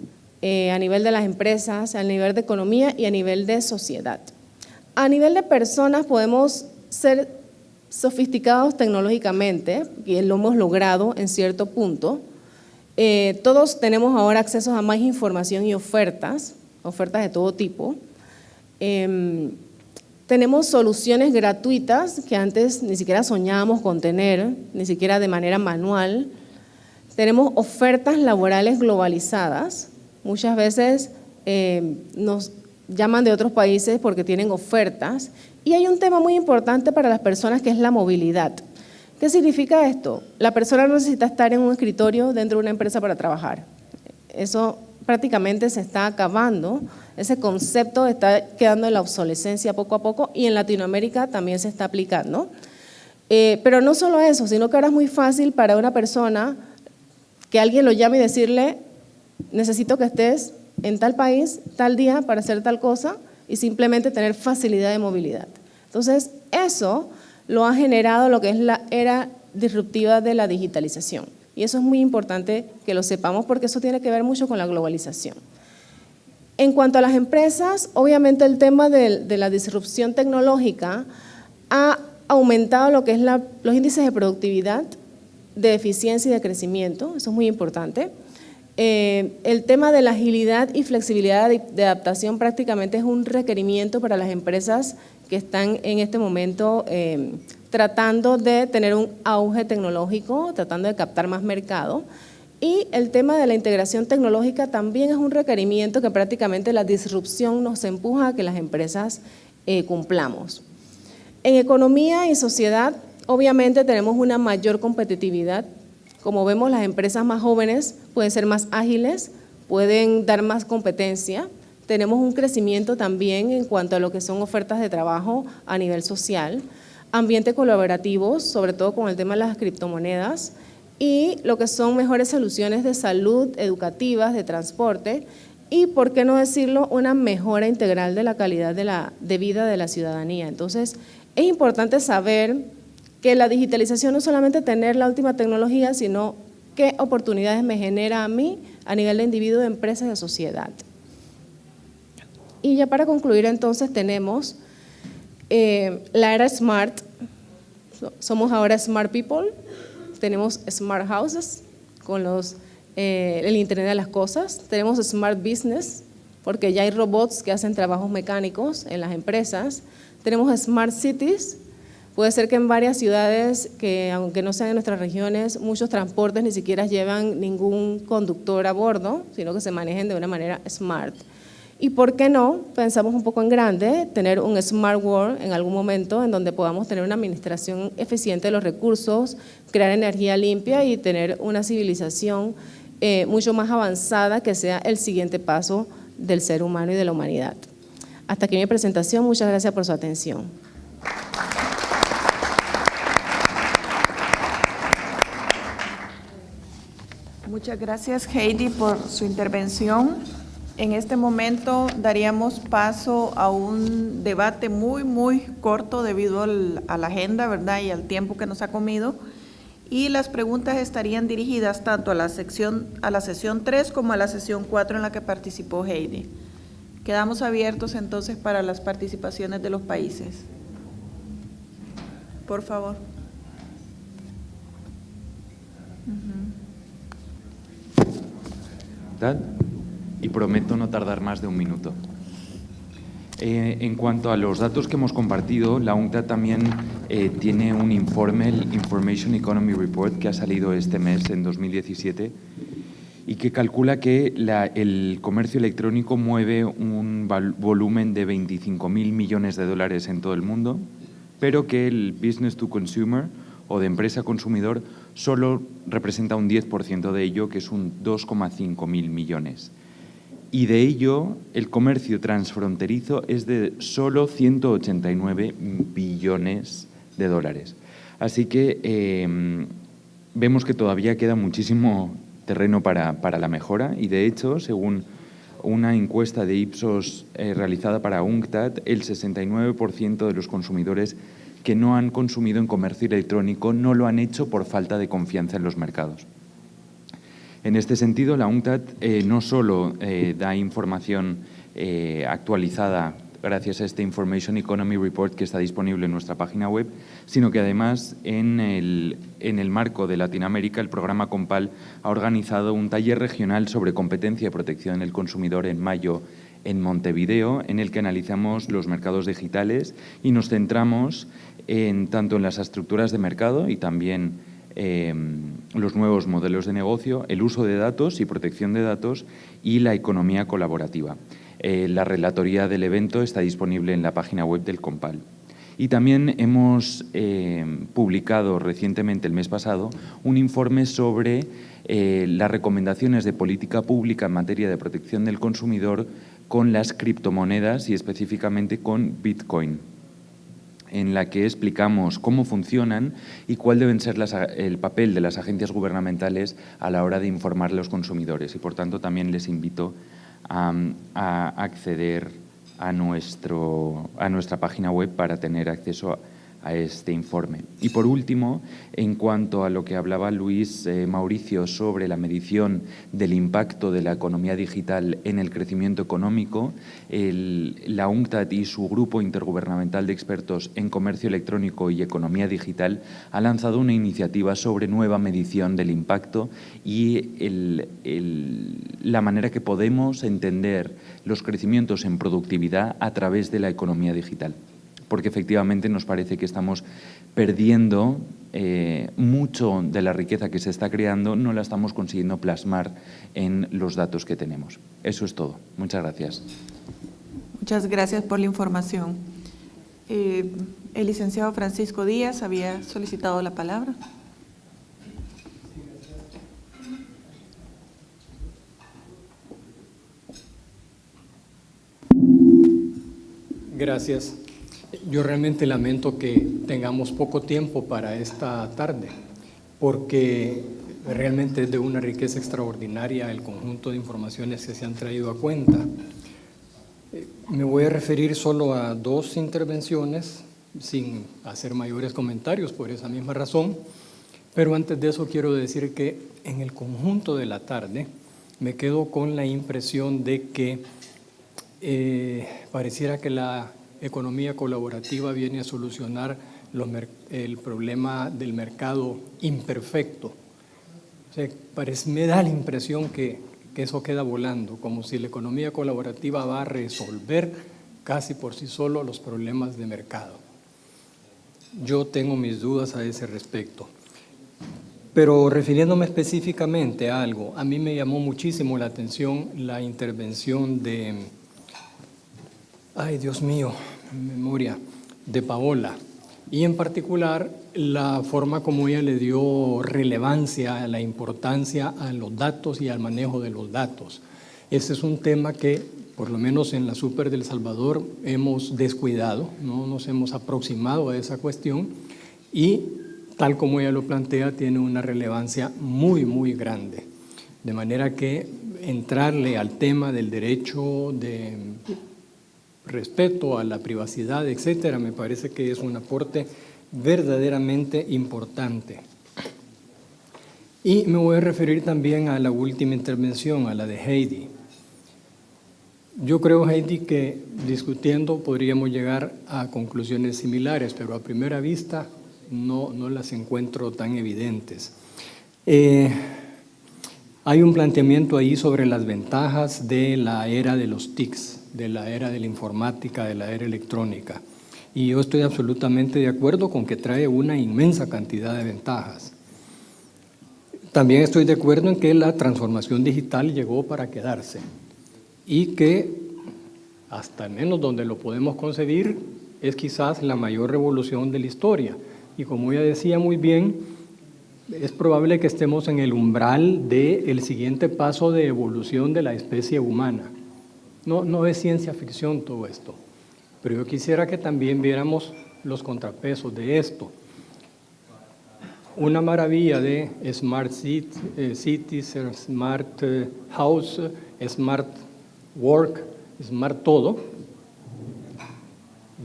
a nivel de las empresas, a nivel de economía y a nivel de sociedad. A nivel de personas podemos ser sofisticados tecnológicamente, y lo hemos logrado en cierto punto. Todos tenemos ahora acceso a más información y ofertas de todo tipo. Tenemos soluciones gratuitas que antes ni siquiera soñábamos con tener, ni siquiera de manera manual. Tenemos ofertas laborales globalizadas. Muchas veces nos llaman de otros países porque tienen ofertas. Y hay un tema muy importante para las personas que es la movilidad. ¿Qué significa esto? La persona no necesita estar en un escritorio dentro de una empresa para trabajar. Eso prácticamente se está acabando Ese concepto está quedando en la obsolescencia poco a poco y en Latinoamérica también se está aplicando. Pero no solo eso, sino que ahora es muy fácil para una persona que alguien lo llame y decirle, necesito que estés en tal país, tal día para hacer tal cosa y simplemente tener facilidad de movilidad. Entonces, eso lo ha generado lo que es la era disruptiva de la digitalización. Y eso es muy importante que lo sepamos porque eso tiene que ver mucho con la globalización. En cuanto a las empresas, obviamente el tema de la disrupción tecnológica ha aumentado lo que es los índices de productividad, de eficiencia y de crecimiento, eso es muy importante. El tema de la agilidad y flexibilidad de adaptación prácticamente es un requerimiento para las empresas que están en este momento tratando de tener un auge tecnológico, tratando de captar más mercado. Y el tema de la integración tecnológica también es un requerimiento que prácticamente la disrupción nos empuja a que las empresas cumplamos. En economía y sociedad, obviamente tenemos una mayor competitividad. Como vemos, las empresas más jóvenes pueden ser más ágiles, pueden dar más competencia. Tenemos un crecimiento también en cuanto a lo que son ofertas de trabajo a nivel social, ambientes colaborativos, sobre todo con el tema de las criptomonedas, y lo que son mejores soluciones de salud, educativas, de transporte, y, por qué no decirlo, una mejora integral de la calidad de vida de la ciudadanía. Entonces, es importante saber que la digitalización no es solamente tener la última tecnología, sino qué oportunidades me genera a mí a nivel de individuo, de empresa y de sociedad. Y ya para concluir, entonces, tenemos la era Smart. Somos ahora Smart People, tenemos Smart Houses con el Internet de las Cosas, tenemos Smart Business, porque ya hay robots que hacen trabajos mecánicos en las empresas, tenemos Smart Cities. Puede ser que en varias ciudades, que aunque no sean en nuestras regiones, muchos transportes ni siquiera llevan ningún conductor a bordo, sino que se manejen de una manera smart. Y por qué no, pensamos un poco en grande, tener un smart world en algún momento en donde podamos tener una administración eficiente de los recursos, crear energía limpia y tener una civilización mucho más avanzada que sea el siguiente paso del ser humano y de la humanidad. Hasta aquí mi presentación, muchas gracias por su atención. Muchas gracias, Heidi, por su intervención. En este momento daríamos paso a un debate muy corto debido a la agenda, ¿verdad? Y al tiempo que nos ha comido. Y las preguntas estarían dirigidas tanto a la sesión 3 como a la sesión 4 en la que participó Heidi. Quedamos abiertos entonces para las participaciones de los países. Por favor. Y prometo no tardar más de un minuto. En cuanto a los datos que hemos compartido, la UNCTAD también tiene un informe, el Information Economy Report, que ha salido este mes, en 2017, y que calcula que el comercio electrónico mueve un volumen de 25.000 millones de dólares en todo el mundo, pero que el business to consumer o de empresa consumidor solo representa un 10% de ello, que es un 2,5 mil millones. Y de ello, el comercio transfronterizo es de solo 189 billones de dólares. Así que vemos que todavía queda muchísimo terreno para la mejora y, de hecho, según una encuesta de Ipsos realizada para UNCTAD, el 69% de los consumidores que no han consumido en comercio electrónico no lo han hecho por falta de confianza en los mercados. En este sentido, la UNCTAD no solo da información actualizada gracias a este Information Economy Report que está disponible en nuestra página web, sino que además en el marco de Latinoamérica, el programa COMPAL ha organizado un taller regional sobre competencia y protección del consumidor en mayo en Montevideo, en el que analizamos los mercados digitales y nos centramos tanto en las estructuras de mercado y también los nuevos modelos de negocio, el uso de datos y protección de datos y la economía colaborativa. La relatoría del evento está disponible en la página web del COMPAL. Y también hemos publicado recientemente, el mes pasado, un informe sobre las recomendaciones de política pública en materia de protección del consumidor con las criptomonedas y específicamente con Bitcoin, en la que explicamos cómo funcionan y cuál deben ser el papel de las agencias gubernamentales a la hora de informar a los consumidores. Y por tanto también les invito a acceder a nuestra página web para tener acceso a este informe. Y por último, en cuanto a lo que hablaba Luis Mauricio sobre la medición del impacto de la economía digital en el crecimiento económico, la UNCTAD y su grupo intergubernamental de expertos en comercio electrónico y economía digital ha lanzado una iniciativa sobre nueva medición del impacto y la manera que podemos entender los crecimientos en productividad a través de la economía digital. Porque efectivamente nos parece que estamos perdiendo mucho de la riqueza que se está creando, no la estamos consiguiendo plasmar en los datos que tenemos. Eso es todo. Muchas gracias. Muchas gracias por la información. El licenciado Francisco Díaz había solicitado la palabra. Gracias. Yo realmente lamento que tengamos poco tiempo para esta tarde, porque realmente es de una riqueza extraordinaria el conjunto de informaciones que se han traído a cuenta. Me voy a referir solo a dos intervenciones, sin hacer mayores comentarios por esa misma razón, pero antes de eso quiero decir que en el conjunto de la tarde me quedo con la impresión de que pareciera que la economía colaborativa viene a solucionar el problema del mercado imperfecto. O sea, me da la impresión que eso queda volando, como si la economía colaborativa va a resolver casi por sí solo los problemas de mercado. Yo tengo mis dudas a ese respecto. Pero refiriéndome específicamente a algo, a mí me llamó muchísimo la atención la intervención de, ay Dios mío, memoria, de Paola, y en particular la forma como ella le dio relevancia, la importancia a los datos y al manejo de los datos. Ese es un tema que, por lo menos en la Super del Salvador, hemos descuidado, no nos hemos aproximado a esa cuestión y, tal como ella lo plantea, tiene una relevancia muy, muy grande. De manera que entrarle al tema del derecho de respeto a la privacidad, etcétera, me parece que es un aporte verdaderamente importante. Y me voy a referir también a la última intervención, a la de Heidi. Yo creo, Heidi, que discutiendo podríamos llegar a conclusiones similares, pero a primera vista no las encuentro tan evidentes. Hay un planteamiento ahí sobre las ventajas de la era de los TICs, de la era de la informática, de la era electrónica. Y yo estoy absolutamente de acuerdo con que trae una inmensa cantidad de ventajas. También estoy de acuerdo en que la transformación digital llegó para quedarse y que, hasta al menos donde lo podemos concebir, es quizás la mayor revolución de la historia. Y como ella decía muy bien, es probable que estemos en el umbral del siguiente paso de evolución de la especie humana. No es ciencia ficción todo esto, pero yo quisiera que también viéramos los contrapesos de esto. Una maravilla de Smart Cities, Smart House, Smart Work, Smart todo.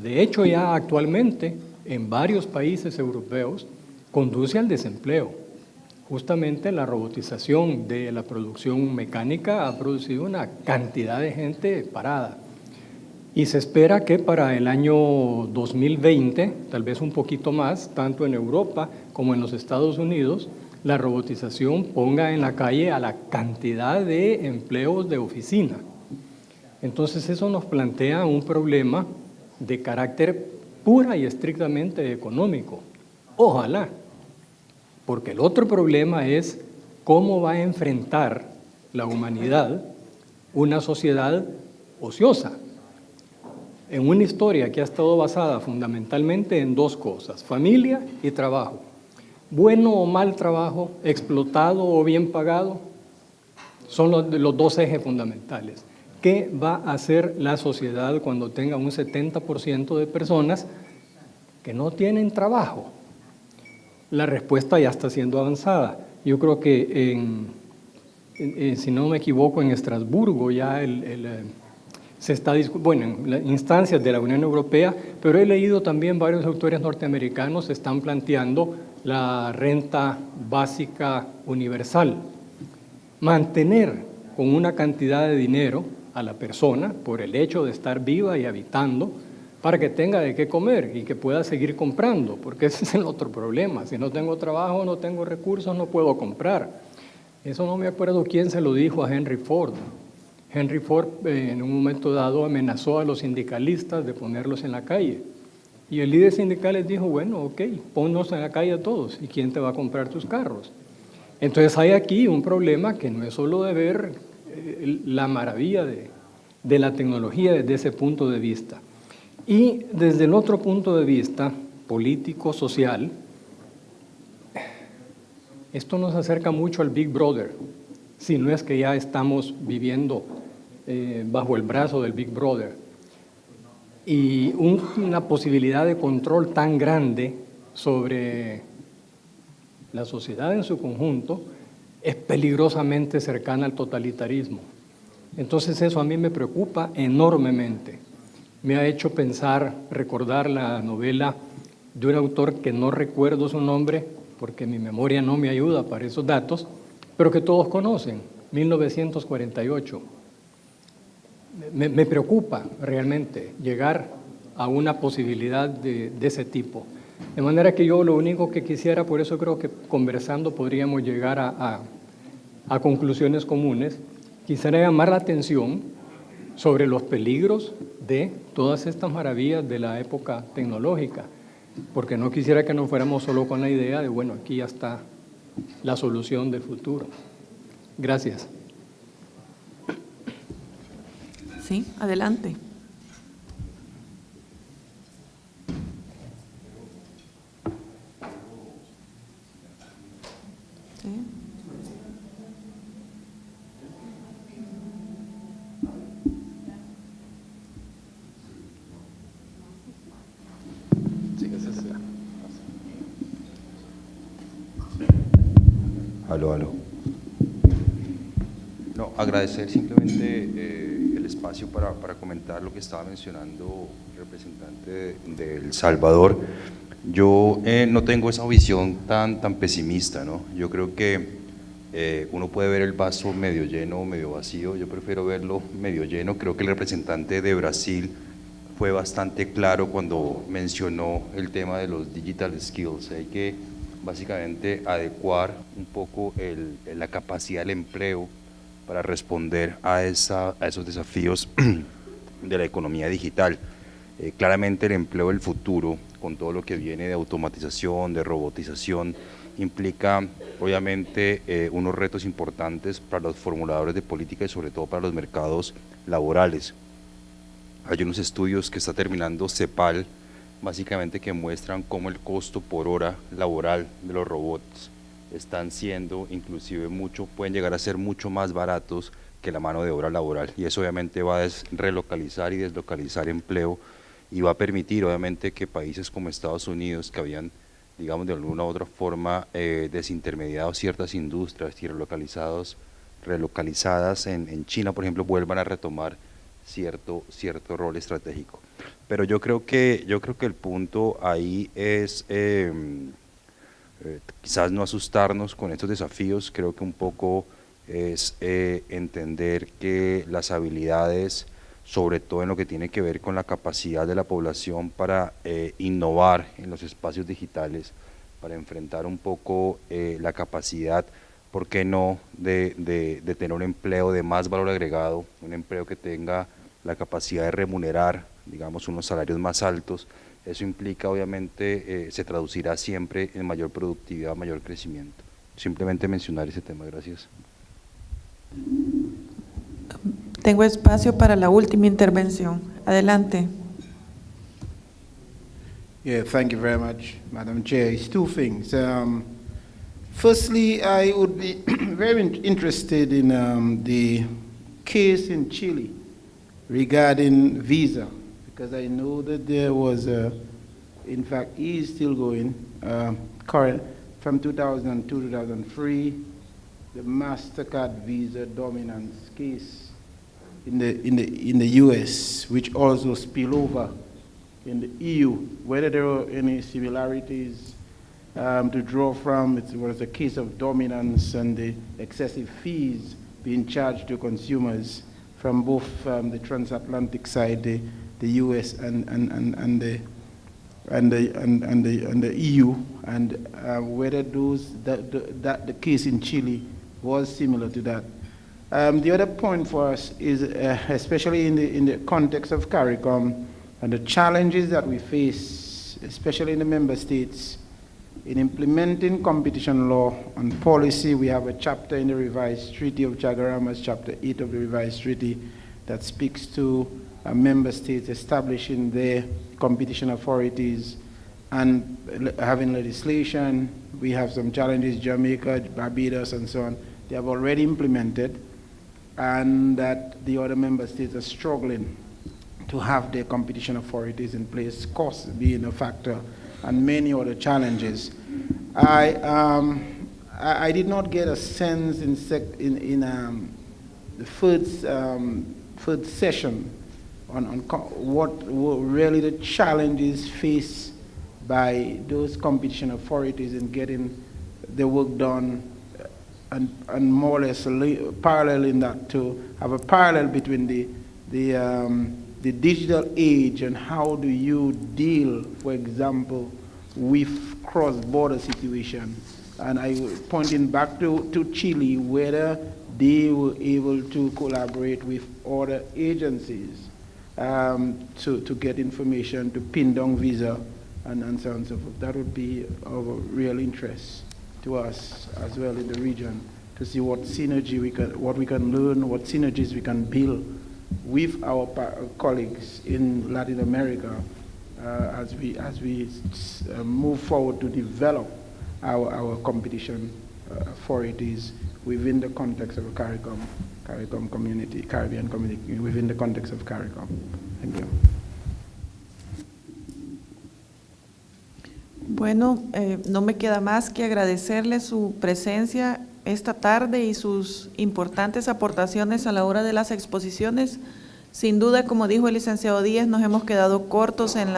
De hecho, ya actualmente en varios países europeos conduce al desempleo. Justamente la robotización de la producción mecánica ha producido una cantidad de gente parada. Y se espera que para el año 2020, tal vez un poquito más, tanto en Europa como en los Estados Unidos, la robotización ponga en la calle a la cantidad de empleos de oficina. Entonces eso nos plantea un problema de carácter pura y estrictamente económico. Ojalá. Porque el otro problema es cómo va a enfrentar la humanidad una sociedad ociosa, en una historia que ha estado basada fundamentalmente en dos cosas: familia y trabajo. Bueno o mal trabajo, explotado o bien pagado, son los dos ejes fundamentales. ¿Qué va a hacer la sociedad cuando tenga un 70% de personas que no tienen trabajo? La respuesta ya está siendo avanzada. Yo creo que, si no me equivoco, en Estrasburgo ya se está discutiendo, en las instancias de la Unión Europea, pero he leído también varios autores norteamericanos están planteando la renta básica universal. Mantener con una cantidad de dinero a la persona por el hecho de estar viva y habitando, para que tenga de qué comer y que pueda seguir comprando, porque ese es el otro problema. Si no tengo trabajo, no tengo recursos, no puedo comprar. Eso no me acuerdo quién se lo dijo a Henry Ford. Henry Ford en un momento dado amenazó a los sindicalistas de ponerlos en la calle. Y el líder sindical les dijo, bueno, ok, ponnos en la calle a todos. ¿Y quién te va a comprar tus carros? Entonces hay aquí un problema que no es solo de ver la maravilla de la tecnología desde ese punto de vista. Y desde el otro punto de vista, político, social, esto nos acerca mucho al Big Brother, si no es que ya estamos viviendo bajo el brazo del Big Brother. Y una posibilidad de control tan grande sobre la sociedad en su conjunto es peligrosamente cercana al totalitarismo. Entonces eso a mí me preocupa enormemente. Me ha hecho pensar, recordar la novela de un autor que no recuerdo su nombre, porque mi memoria no me ayuda para esos datos, pero que todos conocen, 1948. Me preocupa realmente llegar a una posibilidad de ese tipo. De manera que yo lo único que quisiera, por eso creo que conversando podríamos llegar a conclusiones comunes, quisiera llamar la atención sobre los peligros de todas estas maravillas de la época tecnológica, porque no quisiera que nos fuéramos solo con la idea de, bueno, aquí ya está la solución del futuro. Gracias. Sí, adelante. Sí. Aló. No, agradecer simplemente el espacio para comentar lo que estaba mencionando el representante de El Salvador. Yo no tengo esa visión tan pesimista, ¿no? Yo creo que uno puede ver el vaso medio lleno o medio vacío. Yo prefiero verlo medio lleno. Creo que el representante de Brasil fue bastante claro cuando mencionó el tema de los digital skills. Hay que básicamente adecuar un poco la capacidad del empleo para responder a esos desafíos de la economía digital. Claramente el empleo del futuro, con todo lo que viene de automatización, de robotización, implica obviamente unos retos importantes para los formuladores de política y sobre todo para los mercados laborales. Hay unos estudios que está terminando CEPAL, básicamente que muestran cómo el costo por hora laboral de los robots están siendo inclusive pueden llegar a ser mucho más baratos que la mano de obra laboral, y eso obviamente va a relocalizar y deslocalizar empleo y va a permitir obviamente que países como Estados Unidos, que habían, digamos, de alguna u otra forma desintermediado ciertas industrias y relocalizadas en China, por ejemplo, vuelvan a retomar cierto rol estratégico. Pero yo creo que el punto ahí es quizás no asustarnos con estos desafíos. Creo que un poco es entender que las habilidades, sobre todo en lo que tiene que ver con la capacidad de la población para innovar en los espacios digitales, para enfrentar un poco la capacidad, ¿por qué no?, de tener un empleo de más valor agregado, un empleo que tenga la capacidad de remunerar, digamos, unos salarios más altos. Eso implica, obviamente, se traducirá siempre en mayor productividad, mayor crecimiento. Simplemente mencionar ese tema. Gracias. Tengo espacio para la última intervención. Adelante. Yeah, thank you very much, Madam Chair. It's two things. Firstly, I would be very interested in the case in Chile regarding visa, because I know that there was, in fact, he is still going, current, from 2002 to 2003, the MasterCard Visa dominance case in the US, which also spill over in the EU, whether there were any similarities to draw from. It was a case of dominance and the excessive fees being charged to consumers from both the transatlantic side, the US and the EU, and whether the case in Chile was similar to that. The other point for us is, especially in the context of CARICOM, and the challenges that we face, especially in the member states, in implementing competition law and policy. We have a chapter in the revised Treaty of Chaguaramas, Chapter 8 of the revised treaty, that speaks to member states establishing their competition authorities and having legislation. We have some challenges, Jamaica, Barbados, and so on. They have already implemented, and that the other member states are struggling to have their competition authorities in place, cost being a factor, and many other challenges. I did not get a sense in the third session on what were really the challenges faced by those competition authorities in getting the work done, and more or less paralleling that to have a parallel between the digital age and how do you deal, for example, with cross-border situation. And I pointing back to Chile, whether they were able to collaborate with other agencies to get information, to pin down visa, and so on and so forth. That would be of real interest to us as well in the region, to see what synergy what we can learn, what synergies we can build with our colleagues in Latin America as we move forward to develop our competition authorities within the context of a CARICOM community, Caribbean community, within the context of CARICOM. Thank you. Bueno, no me queda más que agradecerle su presencia esta tarde y sus importantes aportaciones a la hora de las exposiciones. Sin duda, como dijo el licenciado Díaz, nos hemos quedado cortos en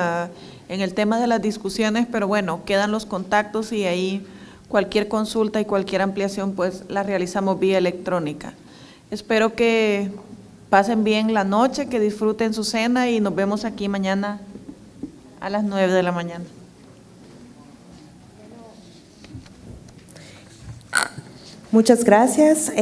el tema de las discusiones, pero bueno, quedan los contactos y ahí cualquier consulta y cualquier ampliación pues la realizamos vía electrónica. Espero que pasen bien la noche, que disfruten su cena y nos vemos aquí mañana a las 9 de la mañana. Muchas gracias.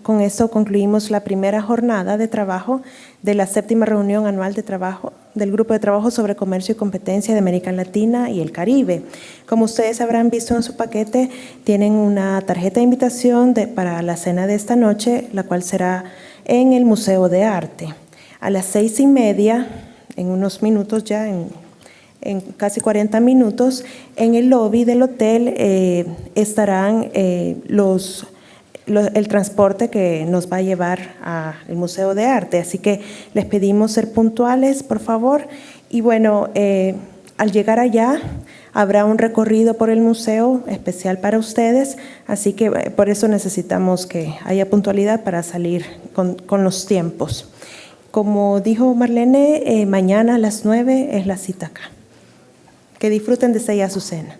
Con esto concluimos la primera jornada de trabajo de la 7ª reunión anual de trabajo del Grupo de Trabajo sobre Comercio y Competencia de América Latina y el Caribe. Como ustedes habrán visto en su paquete, tienen una tarjeta de invitación para la cena de esta noche, la cual será en el Museo de Arte. A las 6:30, en unos minutos ya, en casi 40 minutos, en el lobby del hotel estarán el transporte que nos va a llevar al Museo de Arte. Así que les pedimos ser puntuales, por favor. Y bueno, al llegar allá habrá un recorrido por el museo especial para ustedes, así que por eso necesitamos que haya puntualidad para salir con los tiempos. Como dijo Marlene, mañana a las 9 es la cita acá. Que disfruten de ella su cena.